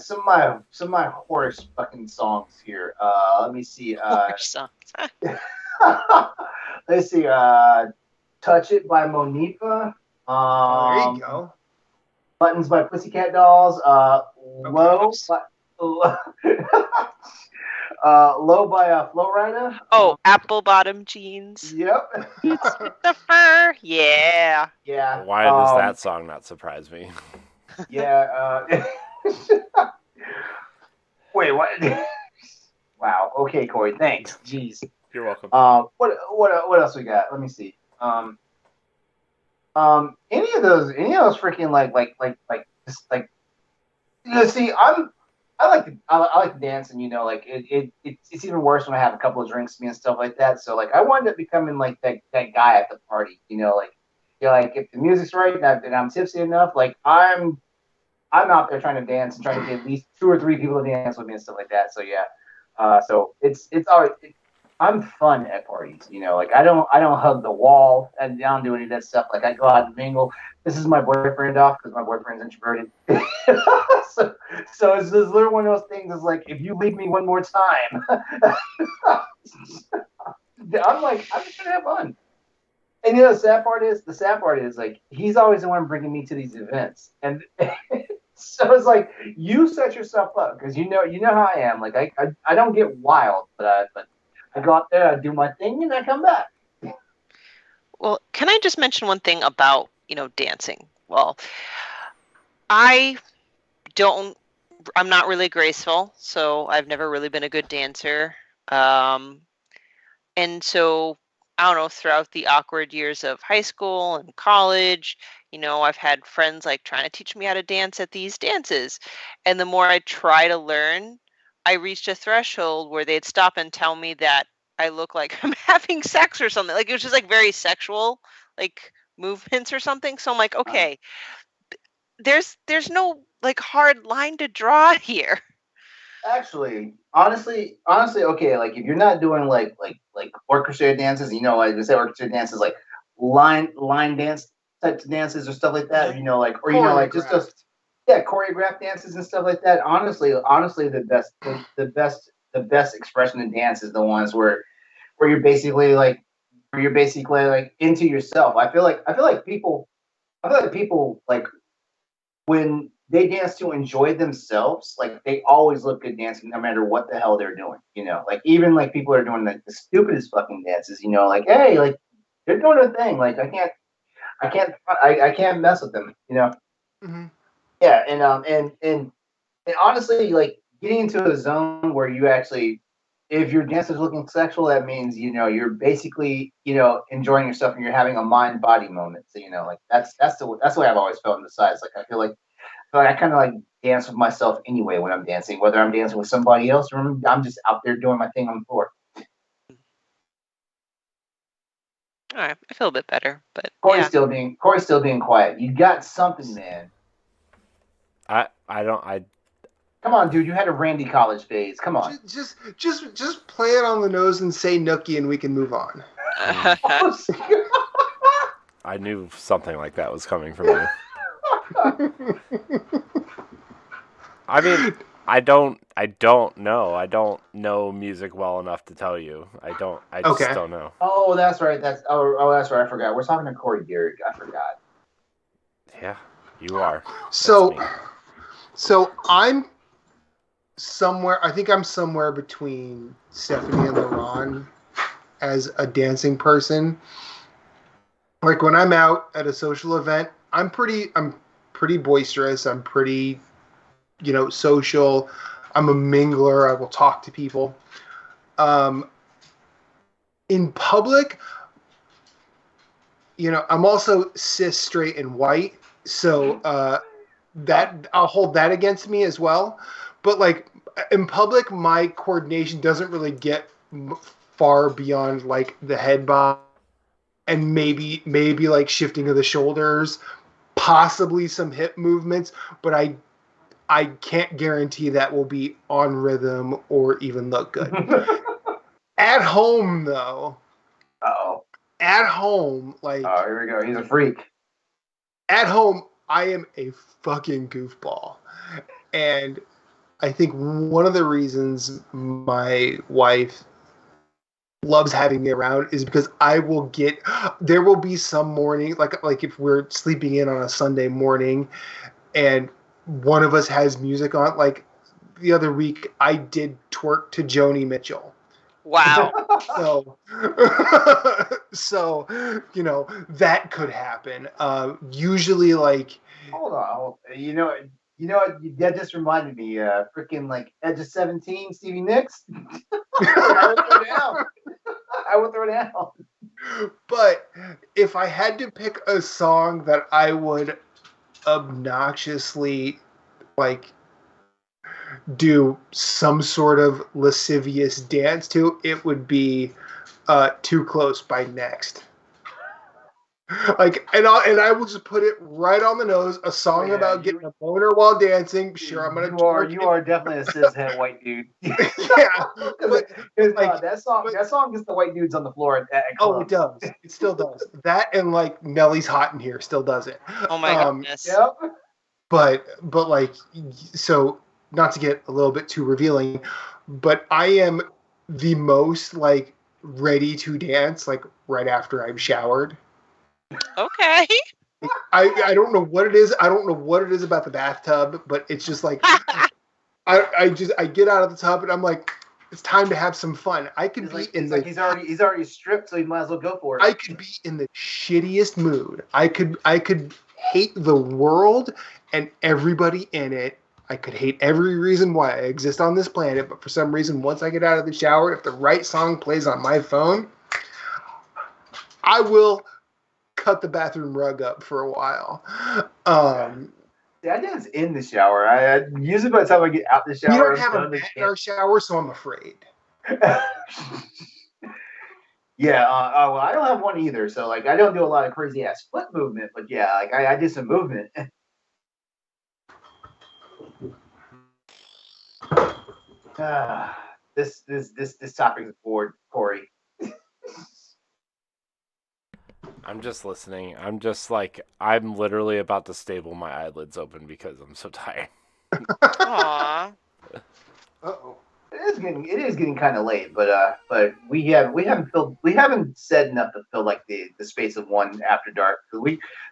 horse fucking songs here. Let me see.
Horse songs.
Let's see. Touch It by Monifa.
There you go.
Buttons by Pussycat Dolls. Low. Low by Flow Rider.
Oh, Apple Bottom Jeans.
Yep.
It's the fur. Yeah.
Yeah.
Why does that song not surprise me?
Yeah. Wait, what? Wow. Okay, Corey. Thanks. Jeez.
You're welcome.
What else we got? Let me see. Any of those freaking like see, I like to dance, and like it's even worse when I have a couple of drinks and stuff like that. So like I wound up becoming like that guy at the party, like if the music's right and I'm tipsy enough, like I'm out there trying to dance and trying to get at least 2 or 3 people to dance with me and stuff like that. So yeah, so it's always I'm fun at parties, like I don't hug the wall and I don't do any of that stuff. Like I go out and mingle. This is my boyfriend off because my boyfriend's introverted. so it's this little one of those things. Is like if you leave me one more time, I'm just gonna have fun. And the sad part is like he's always the one bringing me to these events, and so it's like you set yourself up because you know how I am. Like I don't get wild, but I go out there, I do my thing, and I come back.
Well, can I just mention one thing about dancing? Well, I'm not really graceful, so I've never really been a good dancer. And so I don't know, throughout the awkward years of high school and college, I've had friends like trying to teach me how to dance at these dances. And the more I try to learn, I reached a threshold where they'd stop and tell me that I look like I'm having sex or something. Like it was just like very sexual, like movements or something. So I'm like, okay, there's no like hard line to draw here.
Actually, honestly, okay. Like if you're not doing like orchestrated dances, like I say, orchestrated dances like line dance types of dances or stuff like that. Just choreographed dances and stuff like that. Honestly, the best expression in dance is the ones where you're basically like where you're basically like into yourself. I feel like people like when they dance to enjoy themselves, like they always look good dancing no matter what the hell they're doing. Like even like people are doing like the stupidest fucking dances. Like hey, like they're doing a thing. Like I can't mess with them.
Mm-hmm.
Yeah, and honestly, like getting into a zone where you actually, if your dance is looking sexual, that means you're basically enjoying yourself and you're having a mind body moment. So like that's the way I've always felt. Besides, like I kind of like dance with myself anyway when I'm dancing, whether I'm dancing with somebody else or I'm just out there doing my thing on the floor.
All right, I feel a bit better, but
Corey's
yeah.
still being quiet. You got something, man.
I don't.
Come on, dude. You had a Randy College phase. Come on.
Just play it on the nose and say nookie, and we can move on.
I knew something like that was coming from you. I mean, I don't know. I don't know music well enough to tell you. I just
Okay.
don't know.
Oh, that's right. That's right. I forgot. We're talking to Corey Garrick. I forgot.
Yeah, you are.
So,
That's me.
so I'm somewhere. I think I'm somewhere between Stephanie and LeRon as a dancing person. Like when I'm out at a social event, I'm pretty boisterous. I'm pretty, social. I'm a mingler. I will talk to people. In public, I'm also cis, straight, and white. So that I'll hold that against me as well. But like in public, my coordination doesn't really get far beyond like the head bob and maybe like shifting of the shoulders, possibly some hip movements. But I can't guarantee that will be on rhythm or even look good. At home, though.
Uh-oh.
At home, like...
Oh, here we go. He's a freak.
At home, I am a fucking goofball. And I think one of the reasons my wife loves having me around is because there will be some morning, like if we're sleeping in on a Sunday morning and one of us has music on, like the other week I did twerk to Joni Mitchell.
Wow.
So that could happen. Usually, like,
hold on. That just reminded me. Freaking like Edge of 17, Stevie Nicks. I would throw down.
But if I had to pick a song that I would obnoxiously like do some sort of lascivious dance to, it would be Too Close by Next. Like, and I will just put it right on the nose. A song about getting a boner while dancing. Sure, I'm gonna.
You are definitely a cishet white dude.
Yeah,
but that song gets the white dudes on the floor at clubs.
Oh, it does. It still does. That and like Nelly's Hot in Here still does it.
Oh my goodness.
Yep.
But like, so not to get a little bit too revealing, but I am the most like ready to dance like right after I've showered.
Okay.
I don't know what it is. I don't know what it is about the bathtub, but it's just like I get out of the tub and I'm like, it's time to have some fun. I could
he's already stripped, so he might as well go for it.
I could be in the shittiest mood. I could hate the world and everybody in it. I could hate every reason why I exist on this planet, but for some reason, once I get out of the shower, if the right song plays on my phone, I will cut the bathroom rug up for a while.
I dance in the shower. I usually by the time I get out the shower,
we don't have a mat in our shower, so I'm afraid.
Yeah. Well, I don't have one either, so like I don't do a lot of crazy ass foot movement, but yeah, like I do some movement. This topic is bored, Corey.
I'm just listening. I'm just like, I'm literally about to staple my eyelids open because I'm so tired.
Aww.
Uh-oh.
It is getting kind of late, but we haven't said enough to fill like the space of one after dark.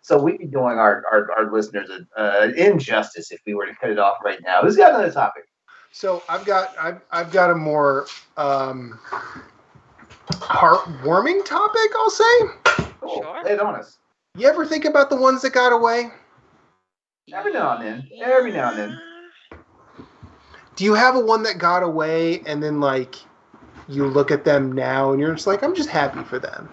So we'd be doing our listeners an injustice if we were to cut it off right now. Who's got another topic?
So I've got a more heartwarming topic, I'll say.
Cool.
Sure.
Lay it on us.
You ever think about the ones that got away?
Every now and then. Every now and then.
Do you have a one that got away and then like you look at them now and you're just like, I'm just happy for them?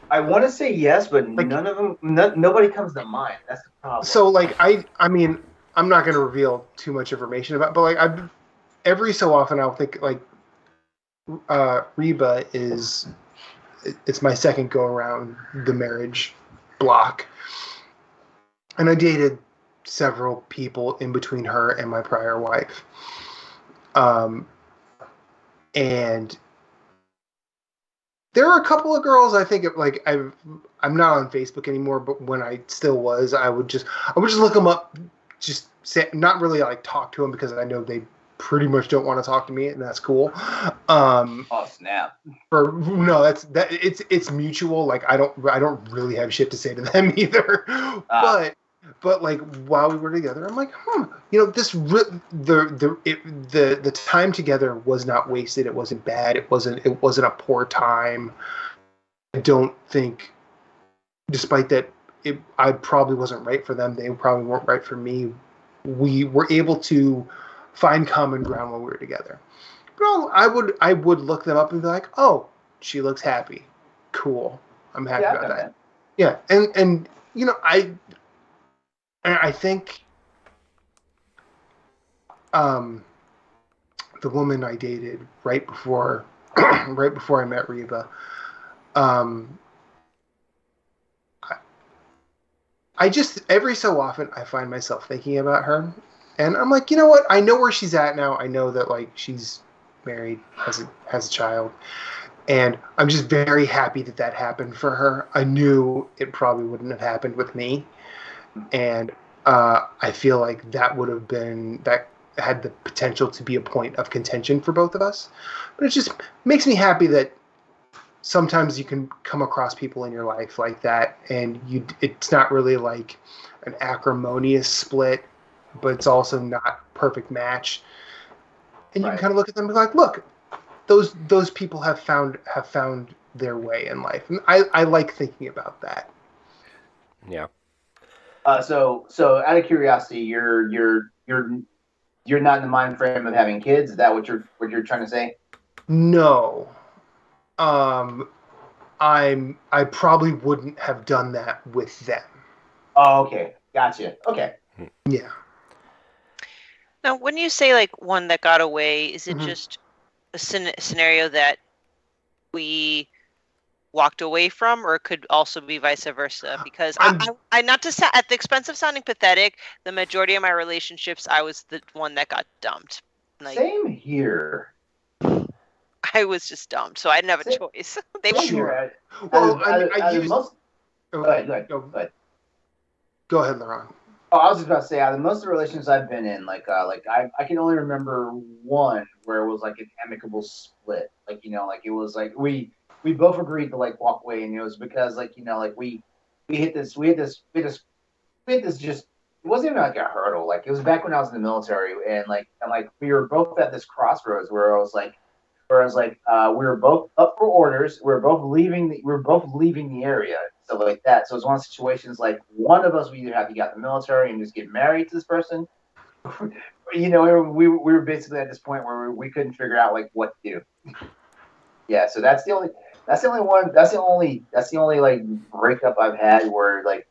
I want to say yes, but
Like-
none of them. Nobody comes to mind. That's the problem.
So like I mean, I'm not going to reveal too much information about, but like every so often I'll think like Reba it's my second go around the marriage block, and I dated several people in between her and my prior wife, and there are a couple of girls I think like I'm not on Facebook anymore, but when I still was, I would just look them up, just say, not really like talk to them because I know they pretty much don't want to talk to me, and that's cool.
Oh snap!
It's mutual. Like I don't really have shit to say to them either. But like while we were together, I'm like, the time together was not wasted. It wasn't bad. It wasn't a poor time. I don't think, despite that, I probably wasn't right for them. They probably weren't right for me. We were able to find common ground when we were together. But I would look them up and be like, oh, she looks happy. Cool. I'm happy about that. Yeah. And I think the woman I dated right before I met Reba, I just every so often I find myself thinking about her, and I'm like, you know what? I know where she's at now. I know that like she's married, has a child, and I'm just very happy that happened for her. I knew it probably wouldn't have happened with me, and I feel like that had the potential to be a point of contention for both of us. But it just makes me happy that sometimes you can come across people in your life like that, and it's not really like an acrimonious split, but it's also not perfect match. And you can kind of look at them and be like, look, those people have found their way in life, and I like thinking about that.
Yeah.
So out of curiosity, you're not in the mind frame of having kids. Is that what you're trying to say?
No. I probably wouldn't have done that with them.
Oh, okay. Gotcha. Okay.
Yeah.
Now, when you say like one that got away, is it just a scenario that we walked away from, or it could also be vice versa? Because I not to at the expense of sounding pathetic, the majority of my relationships, I was the one that got dumped. Like,
same here.
I was just dumped, so I didn't have a choice. They
Same here.
Well,
Go ahead.
Go ahead, LeRon.
Oh, I was just about to say, out of most of the relationships I've been in, I can only remember one where it was like an amicable split. Like, like it was like we both agreed to like walk away, and it was because we hit this just, it wasn't even like a hurdle. Like it was back when I was in the military, and we were both at this crossroads where we were both up for orders. We were both leaving the area, stuff like that. So it's one of the situations like one of us would either have to get out of the military and just get married to this person. We were basically at this point where we couldn't figure out like what to do. Yeah, so that's the only like breakup I've had where I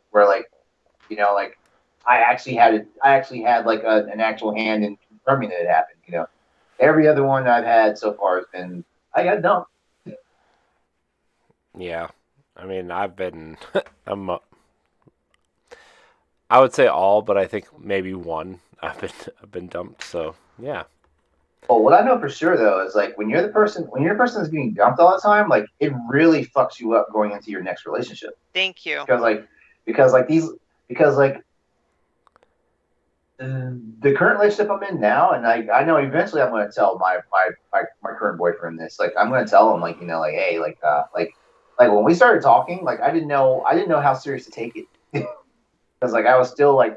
actually had like an actual hand in confirming that it happened. Every other one I've had so far has been, I got dumped.
Yeah. I mean, I've been, I would say all, but I think maybe one I've been dumped. So yeah.
Well, what I know for sure though is like when you're the person that's getting dumped all the time, like it really fucks you up going into your next relationship.
Thank you.
Because the current relationship I'm in now, and I know eventually I'm going to tell my current boyfriend this. Like, I'm going to tell him, like, like, hey, like when we started talking, like, I didn't know how serious to take it because like I was still like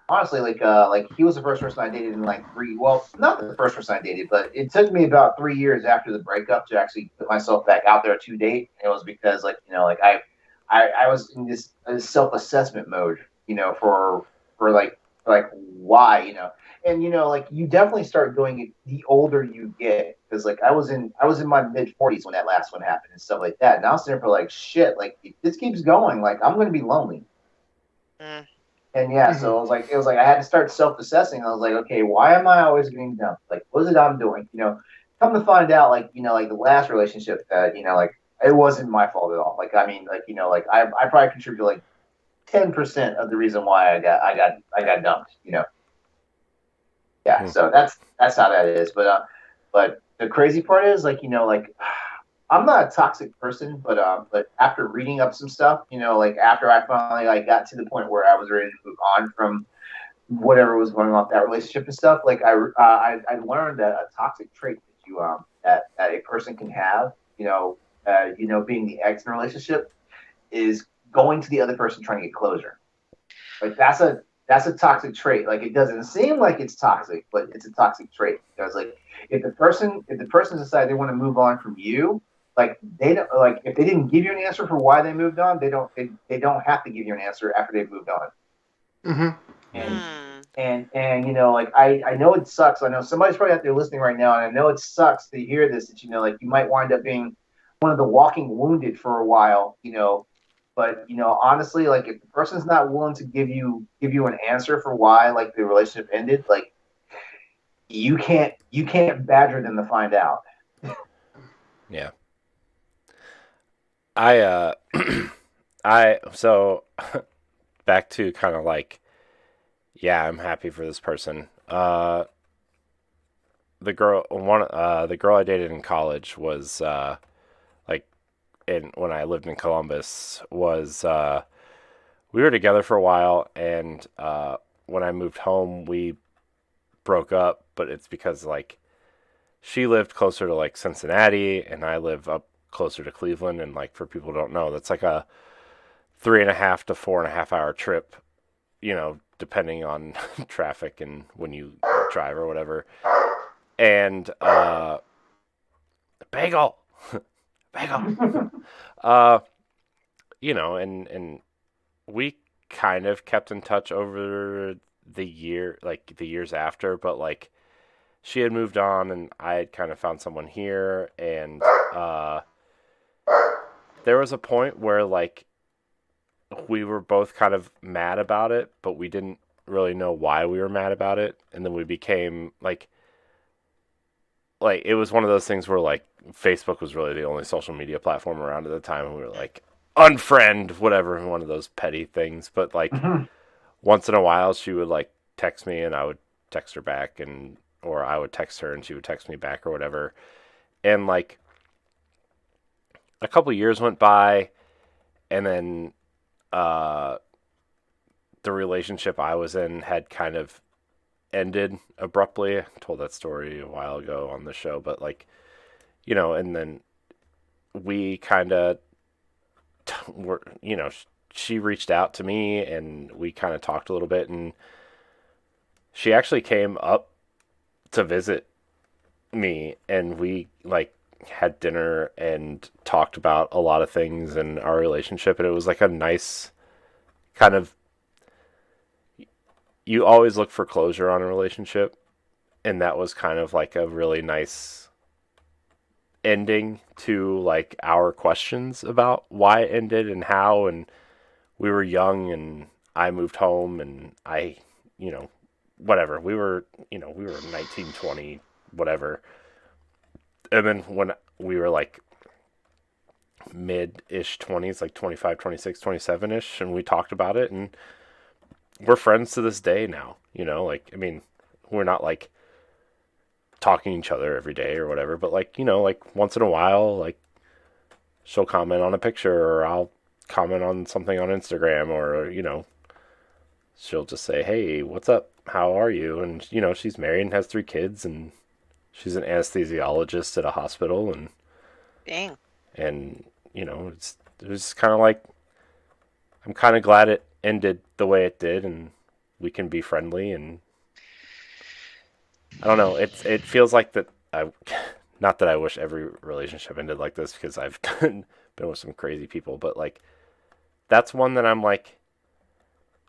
honestly, like he was the first person I dated in like three. Well, not the first person I dated, but it took me about 3 years after the breakup to actually put myself back out there to date. And it was because, like, like I was in this self assessment mode, for like why, and like you definitely start doing it the older you get, because like I was in my mid 40s when that last one happened and stuff like that. And I was there for like shit, like if this keeps going, like I'm gonna be lonely.
Mm.
And yeah, so it was like I had to start self-assessing. I was like, okay, why am I always getting dumped? Like, what is it I'm doing? Come to find out, like, like the last relationship that, like it wasn't my fault at all. Like, I mean, like, like I probably contributed like 10% of the reason why I got dumped. Yeah, so that's how that is. But the crazy part is, like, like I'm not a toxic person, but after reading up some stuff, like after I finally like got to the point where I was ready to move on from whatever was going on with that relationship and stuff, like I learned that a toxic trait that a person can have, being the ex in a relationship, is going to the other person trying to get closure. Like that's a toxic trait. Like it doesn't seem like it's toxic, but it's a toxic trait because like if the person decides they want to move on from you, like they don't, like if they didn't give you an answer for why they moved on, they don't have to give you an answer after they've moved on.
Mm-hmm.
And
Mm.
and like I know it sucks. I know somebody's probably out there listening right now, and I know it sucks to hear this, that like you might wind up being one of the walking wounded for a while, but honestly, like if the person's not willing to give you an answer for why like the relationship ended, like you can't badger them to find out.
Yeah. I so back to kind of like, yeah, I'm happy for this person. The girl I dated in college was like, in when I lived in Columbus, was we were together for a while, and when I moved home we broke up, but it's because like she lived closer to like Cincinnati and I live up closer to Cleveland, and like for people who don't know, that's like a 3.5 to 4.5 hour trip, depending on traffic and when you drive or whatever. And bagel, bagel, uh, and we kind of kept in touch over the years after, but like she had moved on and I had kind of found someone here, and there was a point where like we were both kind of mad about it, but we didn't really know why we were mad about it, and then we became like it was one of those things where like Facebook was really the only social media platform around at the time, and we were like unfriend whatever, one of those petty things. But like once in a while she would like text me and I would text her back, and or I would text her and she would text me back or whatever. And like a couple years went by, and then the relationship I was in had kind of ended abruptly. I told that story a while ago on the show, but like, and then we kind of were, she reached out to me and we kind of talked a little bit, and she actually came up to visit me, and we like had dinner and talked about a lot of things in our relationship, and it was like a nice kind of, you always look for closure on a relationship, and that was kind of like a really nice ending to like our questions about why it ended and how. And we were young, and I moved home, and I, whatever, we were 19, 20, whatever. And then when we were like mid-ish 20s, like 25, 26, 27-ish, and we talked about it, and we're friends to this day now, like, I mean, we're not like talking to each other every day or whatever, but like, like once in a while, like she'll comment on a picture, or I'll comment on something on Instagram, or, she'll just say, "Hey, what's up? How are you?" And she's married and has 3 kids, and she's an anesthesiologist at a hospital, and
Dang.
it was kind of like, I'm kind of glad it ended the way it did, and we can be friendly. And I don't know, it feels like that. Not that I wish every relationship ended like this, because I've been with some crazy people, but like, that's one that I'm like,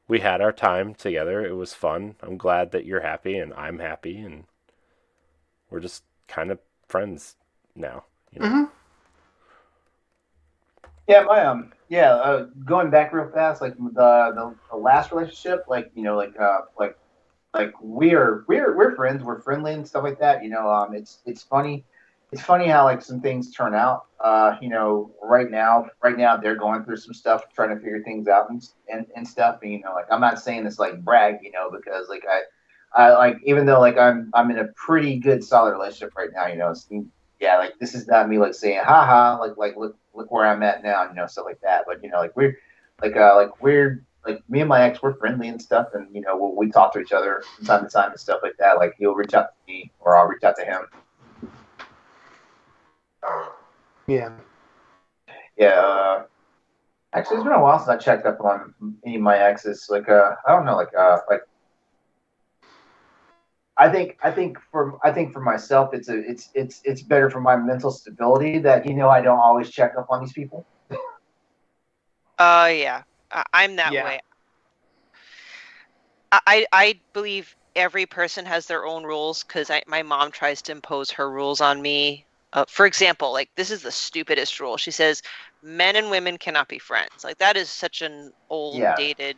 we had our time together. It was fun. I'm glad that you're happy and I'm happy, and we're just kind of friends now.
Mm-hmm.
Yeah, going back real fast, like the last relationship, like we're friends, we're friendly and stuff like that. It's funny. It's funny how like some things turn out. Right now they're going through some stuff, trying to figure things out and stuff. And like I'm not saying this like brag, because like I like, even though like I'm in a pretty good solid relationship right now. Yeah, like this is not me like saying haha, like look where I'm at now, stuff like that. But like we're like me and my ex, we're friendly and stuff, and we talk to each other from time to time and stuff like that. Like he'll reach out to me or I'll reach out to him.
Yeah.
Yeah. Actually, it's been a while since I checked up on any of my exes. Like I don't know, like I think for myself, it's better for my mental stability that I don't always check up on these people.
Yeah. I'm that
Yeah.
way. I believe every person has their own rules, because my mom tries to impose her rules on me. For example, like, this is the stupidest rule. She says men and women cannot be friends. Like, that is such an old,
Yeah.
dated.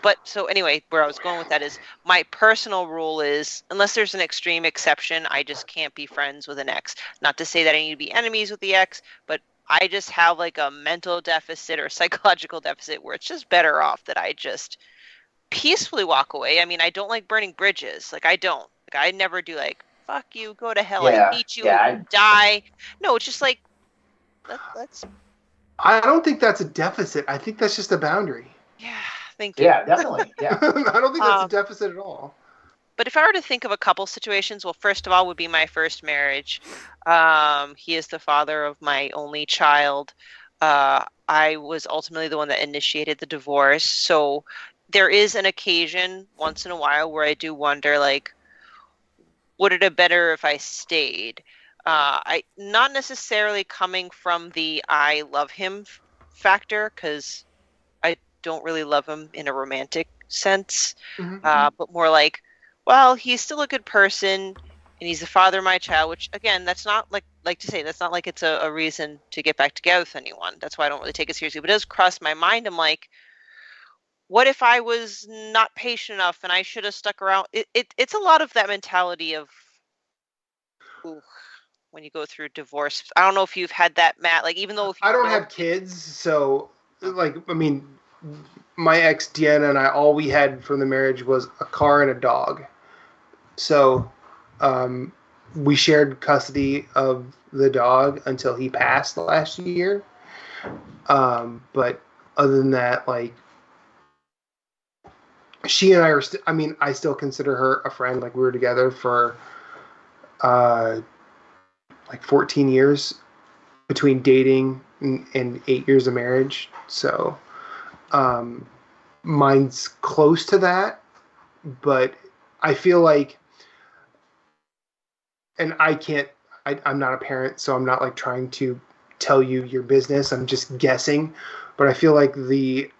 But so anyway, where I was going with that is, my personal rule is, unless there's an extreme exception, I just can't be friends with an ex. Not to say that I need to be enemies with the ex, but I just have like a mental deficit or psychological deficit where it's just better off that I just peacefully walk away. I mean, I don't like burning bridges. Like, I don't. Like, I never do, like, fuck you, go to hell, I
Yeah.
hate you,
Yeah.
die. No, it's just like, let's.
I don't think that's a deficit. I think that's just a boundary.
Yeah, thank you.
Yeah. Definitely. Yeah.
I don't think that's a deficit at all.
But if I were to think of a couple situations, well, first of all would be my first marriage. He is the father of my only child. I was ultimately the one that initiated the divorce. So there is an occasion once in a while where I do wonder, like, would it have been better if I stayed? I not necessarily coming from the I love him factor, because I don't really love him in a romantic sense,
Mm-hmm.
but more like, well, he's still a good person, and he's the father of my child. Which, again, that's not like to say, that's not like it's a reason to get back together with anyone. That's why I don't really take it seriously. But it does cross my mind. I'm like, what if I was not patient enough and I should have stuck around? It's a lot of that mentality of, ooh, when you go through divorce. I don't know if you've had that, Matt. Like, even though if you
I don't
know,
have kids, so like, I mean, my ex Deanna and I, all we had from the marriage was a car and a dog. So we shared custody of the dog until he passed last year. But other than that, like, she and I are I mean, I still consider her a friend. Like, we were together for like 14 years between dating and 8 years of marriage. So mine's close to that, but I feel like, and I'm not a parent, so I'm not like trying to tell you your business. I'm just guessing, but I feel like the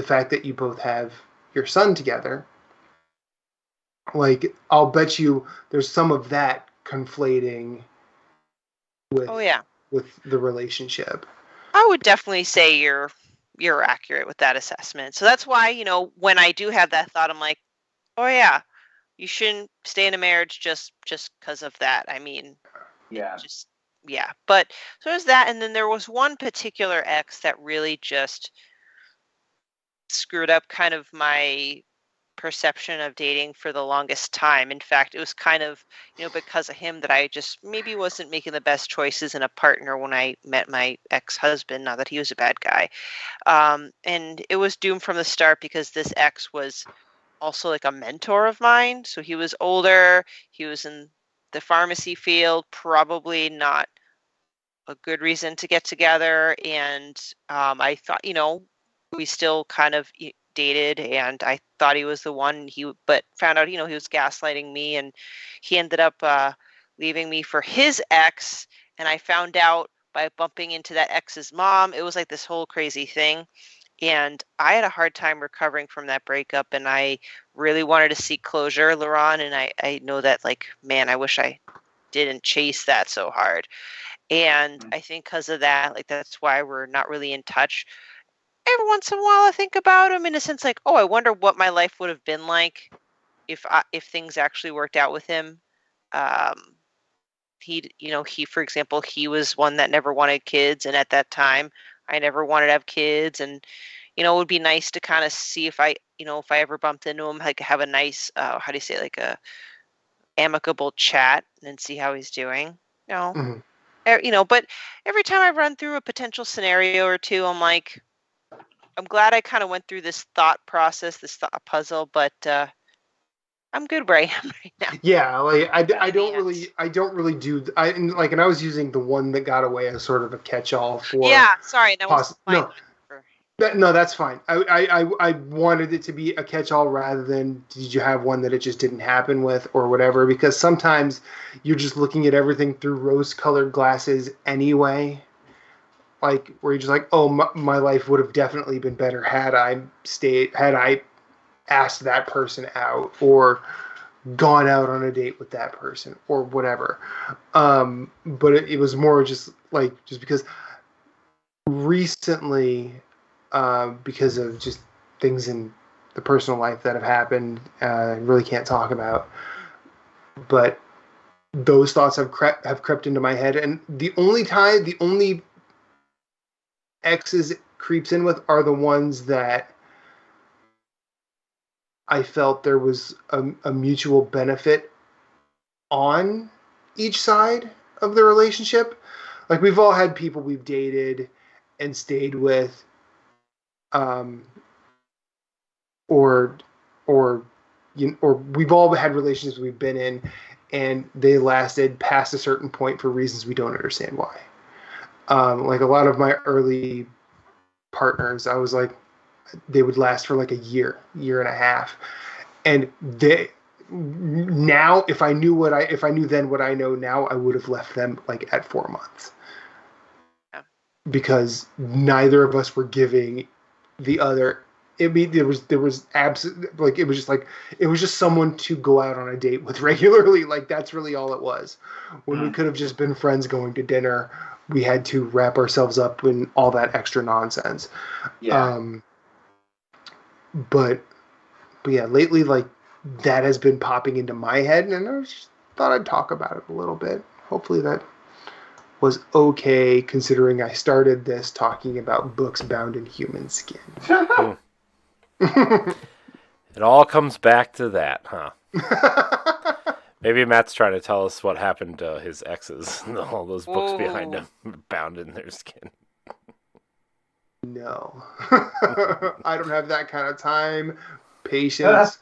fact that you both have your son together, like, I'll bet you there's some of that conflating with
oh yeah,
with the relationship.
I would definitely say you're accurate with that assessment. So that's why, when I do have that thought, I'm like, oh yeah, you shouldn't stay in a marriage just because of that. I mean,
Yeah.
just, yeah. But so there's that, and then there was one particular ex that really just screwed up kind of my perception of dating for the longest time. In fact, it was kind of, because of him that I just maybe wasn't making the best choices in a partner when I met my ex-husband, not that he was a bad guy. And it was doomed from the start because this ex was also like a mentor of mine. So he was older, he was in the pharmacy field, probably not a good reason to get together. And I thought, we still kind of dated, and I thought he was the one. But found out, he was gaslighting me, and he ended up leaving me for his ex. And I found out by bumping into that ex's mom. It was like this whole crazy thing. And I had a hard time recovering from that breakup, and I really wanted to seek closure, LeRon. And I know that, like, man, I wish I didn't chase that so hard. And I think because of that, like, that's why we're not really in touch. Every once in a while, I think about him in a sense, like, oh, I wonder what my life would have been like if things actually worked out with him. He, for example, he was one that never wanted kids, and at that time, I never wanted to have kids, and it would be nice to kind of see if I ever bumped into him, like, have a nice, how do you say, like, a amicable chat and see how he's doing. But every time I run through a potential scenario or two, I'm like, I'm glad I kind of went through this thought process, this thought puzzle, but I'm good where I am right now.
Yeah, like I don't really do. And I was using the one that got away as sort of a catch-all for.
Yeah, sorry, that was fine.
No, that's fine. I wanted it to be a catch-all rather than did you have one that it just didn't happen with or whatever, because sometimes you're just looking at everything through rose-colored glasses anyway. Like, where you're just like, oh, my life would have definitely been better had I asked that person out or gone out on a date with that person or whatever. But it was more just because recently, because of just things in the personal life that have happened, I really can't talk about. But those thoughts have crept into my head, and the only exes it creeps in with are the ones that I felt there was a mutual benefit on each side of the relationship. Like, we've all had people we've dated and stayed with, or we've all had relationships we've been in, and they lasted past a certain point for reasons we don't understand why. Like, a lot of my early partners, I was like, they would last for like a year and a half, and now if I knew then what I know now, I would have left them like at 4 months.
Yeah.
Because neither of us were giving the other. I mean, there was absolutely, like, it was just someone to go out on a date with regularly. Like, that's really all it was. When we could have just been friends going to dinner, we had to wrap ourselves up in all that extra nonsense.
Yeah.
But yeah, lately, like, that has been popping into my head, and I just thought I'd talk about it a little bit. Hopefully that was okay, considering I started this talking about books bound in human skin.
It all comes back to that, huh? Maybe Matt's trying to tell us what happened to his exes and all those books behind him, bound in their skin.
No. I don't have that kind of time, patience,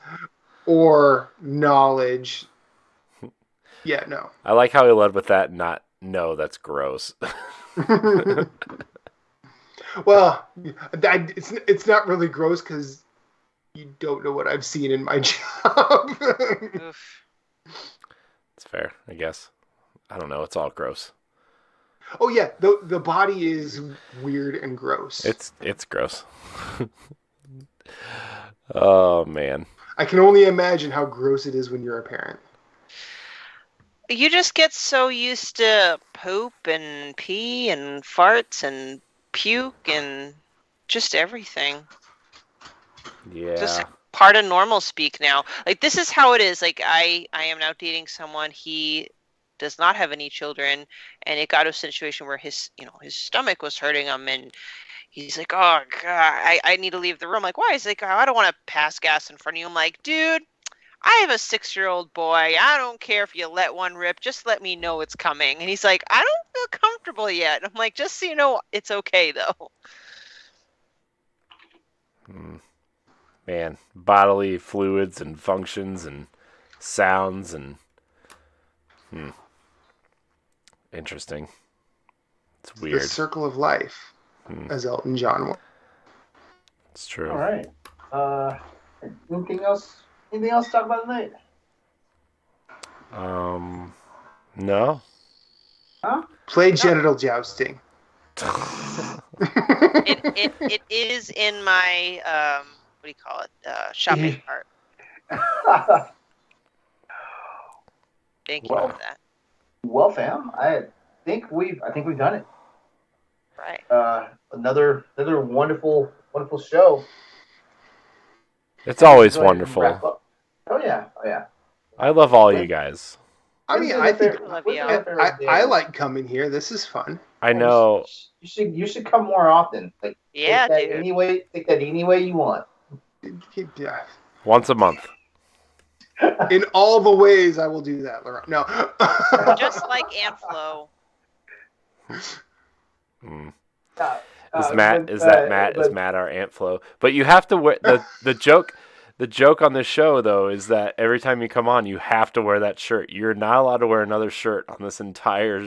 or knowledge. Yeah, no.
I like how he led with that, no, that's gross.
Well, it's not really gross because you don't know what I've seen in my job.
It's fair, I guess. I don't know, it's all gross.
Oh yeah, the body is weird and gross.
It's gross. Oh man.
I can only imagine how gross it is when you're a parent.
You just get so used to poop and pee and farts and puke and just everything.
Yeah.
Just part of normal speak now. Like, this is how it is. Like, I am now dating someone. He does not have any children, and it got to a situation where his stomach was hurting him, and he's like, oh God, I need to leave the room. Like, why? He's like, oh, I don't want to pass gas in front of you. I'm like, dude, I have a 6-year-old boy. I don't care if you let one rip. Just let me know it's coming. And he's like, I don't feel comfortable yet. I'm like, just so you know, it's okay though.
Man, bodily fluids and functions and sounds and interesting. It's weird.
The circle of life, as Elton John was.
It's true.
All right. Anything else? Anything else to talk about tonight?
No.
Huh?
Play genital jousting.
It is in my what do you call it? Shopping cart. Thank you for that.
Well, fam, I think we've done it.
Right.
Another wonderful show.
It's always wonderful.
Oh yeah.
I love all you guys.
I mean, I think I like coming here. This is fun.
I know.
You should come more often. Like,
yeah,
take that
dude.
Take that any way you want.
Yeah.
Once a month.
In all the ways I will do that, LeRon. No.
Just like Amflo.
Is Matt our Aunt Flo? But you have to wear the joke. The joke on this show, though, is that every time you come on, you have to wear that shirt. You're not allowed to wear another shirt on this entire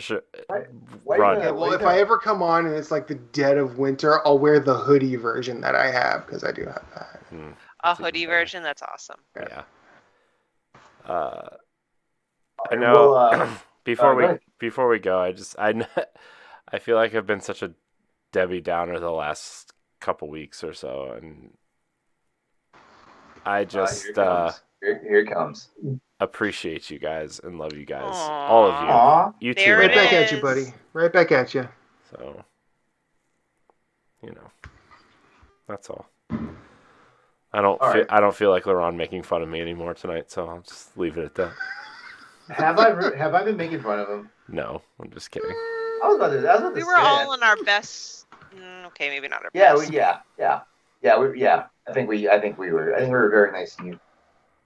run.
Yeah, well, if I ever come on and it's like the dead of winter, I'll wear the hoodie version that I have, because I do have that.
A hoodie version? That's awesome.
Yeah. I know.
Well,
before we go, I feel like I've been such a Debbie Downer the last couple weeks or so, and I just
here it comes.
Appreciate you guys and love you guys,
Aww.
all of you.
Aww.
You too.
There
Right
it
back
is.
at you, buddy. Right back at you.
So, that's all. I don't feel like LeRon making fun of me anymore tonight, so I'll just leave it at that.
Have I been making fun of him?
No, I'm just kidding.
I was about to
We
say
were all in our best. Okay, maybe not our
Yeah,
best.
I think we were very nice to you.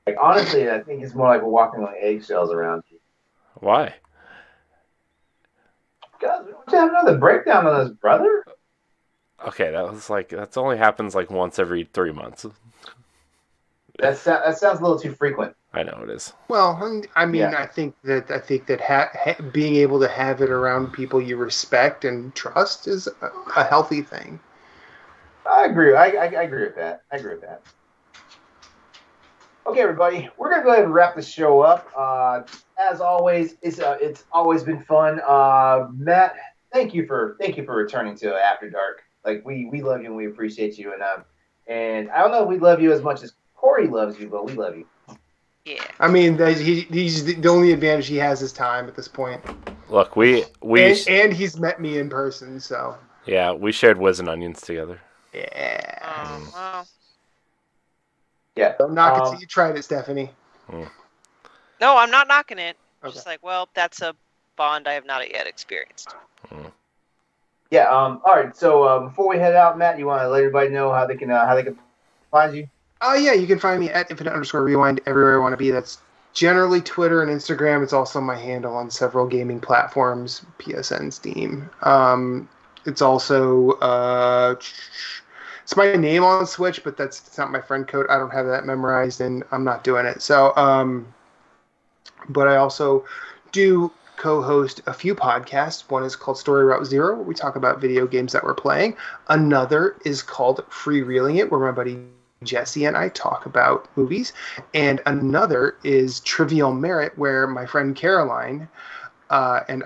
Like, honestly, I think it's more like we're walking on eggshells around you.
Why?
God, we don't have another breakdown on this, brother.
Okay, that's only happens like once every 3 months.
That sounds a little too frequent.
I know it is.
Well, I mean,
Yeah.
I think that being able to have it around people you respect and trust is a healthy thing.
I agree. I agree with that. Okay, everybody, we're gonna go ahead and wrap the show up. As always, it's always been fun. Matt, thank you for returning to After Dark. Like, we love you and we appreciate you, and I don't know if we love you as much as Corey loves you, but we love you.
Yeah.
I mean, he's the only advantage he has is time at this point.
Look, we
and he's met me in person, so
yeah, we shared whiz and onions together.
yeah.
Well.
Yeah.
Don't knock it till you tried it, Stephanie.
No, I'm not knocking it.
Okay.
Just like, well, that's a bond I have not yet experienced.
Yeah. All right. So before we head out, Matt, you want to let everybody know how they can find you?
Oh yeah, you can find me at @infinite_rewind everywhere I want to be. That's generally Twitter and Instagram. It's also my handle on several gaming platforms, PSN, Steam. It's also it's my name on Switch, but it's not my friend code. I don't have that memorized, and I'm not doing it. So, but I also do co-host a few podcasts. One is called Story Route Zero, where we talk about video games that we're playing. Another is called Freereeling It, where my buddy Jesse and I talk about movies. And another is Trivial Merit, where my friend Caroline and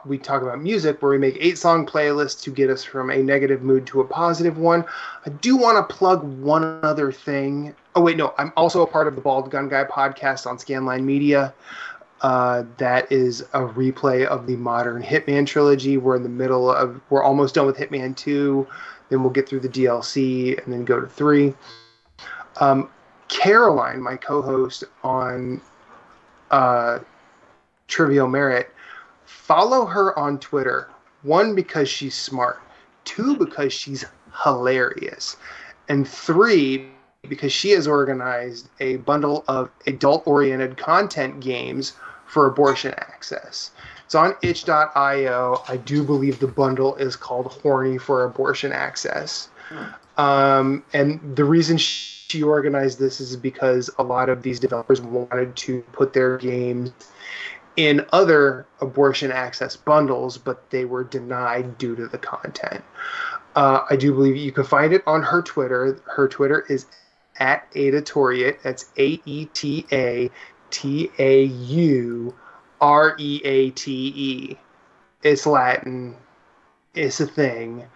we talk about music, where we make 8-song playlists to get us from a negative mood to a positive one. I do want to plug one other thing. Oh wait, no, I'm also a part of the Bald Gun Guy podcast on Scanline Media. That is a replay of the modern Hitman trilogy. We're almost done with Hitman 2. Then we'll get through the DLC and then go to 3. Caroline, my co-host on Trivial Merit, follow her on Twitter. 1, because she's smart. 2, because she's hilarious. And 3, because she has organized a bundle of adult-oriented content games for abortion access. It's on itch.io. I do believe the bundle is called Horny for Abortion Access. And the reason she organized this is because a lot of these developers wanted to put their games in other abortion access bundles, but they were denied due to the content. I do believe you can find it on her Twitter. Her Twitter is @AdaTaureate. That's AETATAUREATE. It's Latin. It's a thing.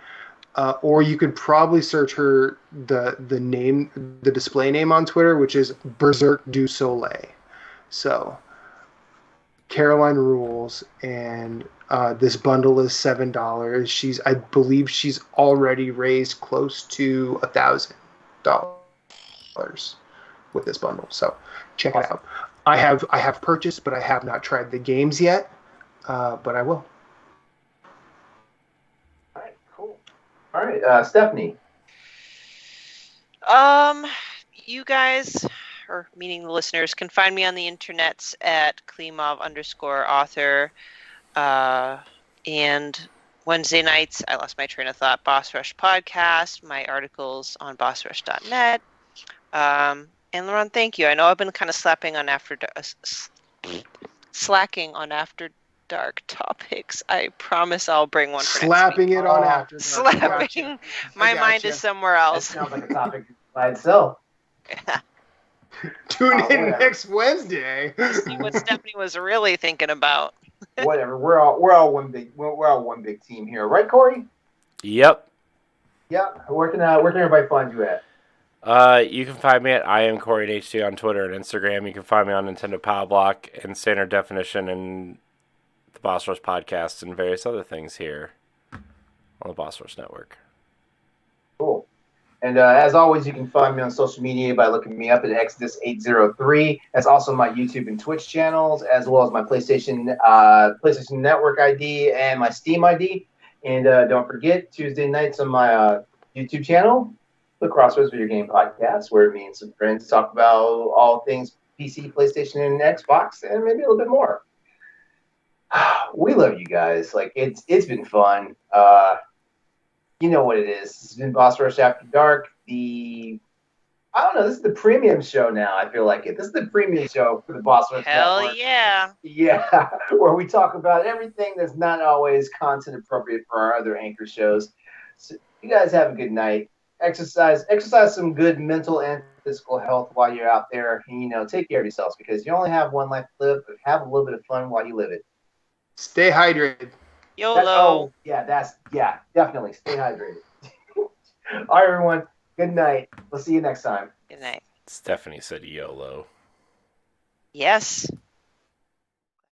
Or you could probably search her the display name on Twitter, which is Berserk du Soleil. So Caroline rules, and this bundle is $7. I believe she's already raised close to $1,000 with this bundle. So check it out. I have purchased, but I have not tried the games yet. But I will.
All right, cool. All right, Stephanie.
You guys, or meaning the listeners, can find me on the internets at Klimov_author. And Wednesday nights, I lost my train of thought, Boss Rush podcast, my articles on bossrush.net. And LeRon, thank you. I know I've been kind of slacking on After Dark topics. I promise I'll bring one for
Slapping
next
it on After Dark.
Slapping. My mind is somewhere
That
else.
sounds like a topic by itself.
Tune in
whatever.
next Wednesday.
See what Stephanie was really thinking about.
Whatever. We're all one big team here, right, Corey?
Yep.
Yeah. Where can everybody find you at?
You can find me at IamCoreyHD on Twitter and Instagram. You can find me on Nintendo Power Block and Standard Definition and the Boss Rush podcast and various other things here on the Boss Rush Network.
Cool. And as always, you can find me on social media by looking me up at Exodus803. That's also my YouTube and Twitch channels, as well as my PlayStation Network ID and my Steam ID. And don't forget, Tuesday nights on my YouTube channel, the Crossroads Video Game Podcast, where me and some friends talk about all things PC, PlayStation, and Xbox, and maybe a little bit more. We love you guys. Like it's been fun. You know what it is. It's been Boss Rush After Dark. I don't know. This is the premium show now. I feel like it. This is the premium show for the Boss Rush Network.
Hell yeah.
Yeah, where we talk about everything that's not always content appropriate for our other anchor shows. So you guys have a good night. Exercise some good mental and physical health while you're out there. And, take care of yourselves because you only have one life to live, but have a little bit of fun while you live it.
Stay hydrated.
YOLO.
Definitely. Stay hydrated. All right, everyone. Good night. We'll see you next time.
Good night.
Stephanie said YOLO.
Yes.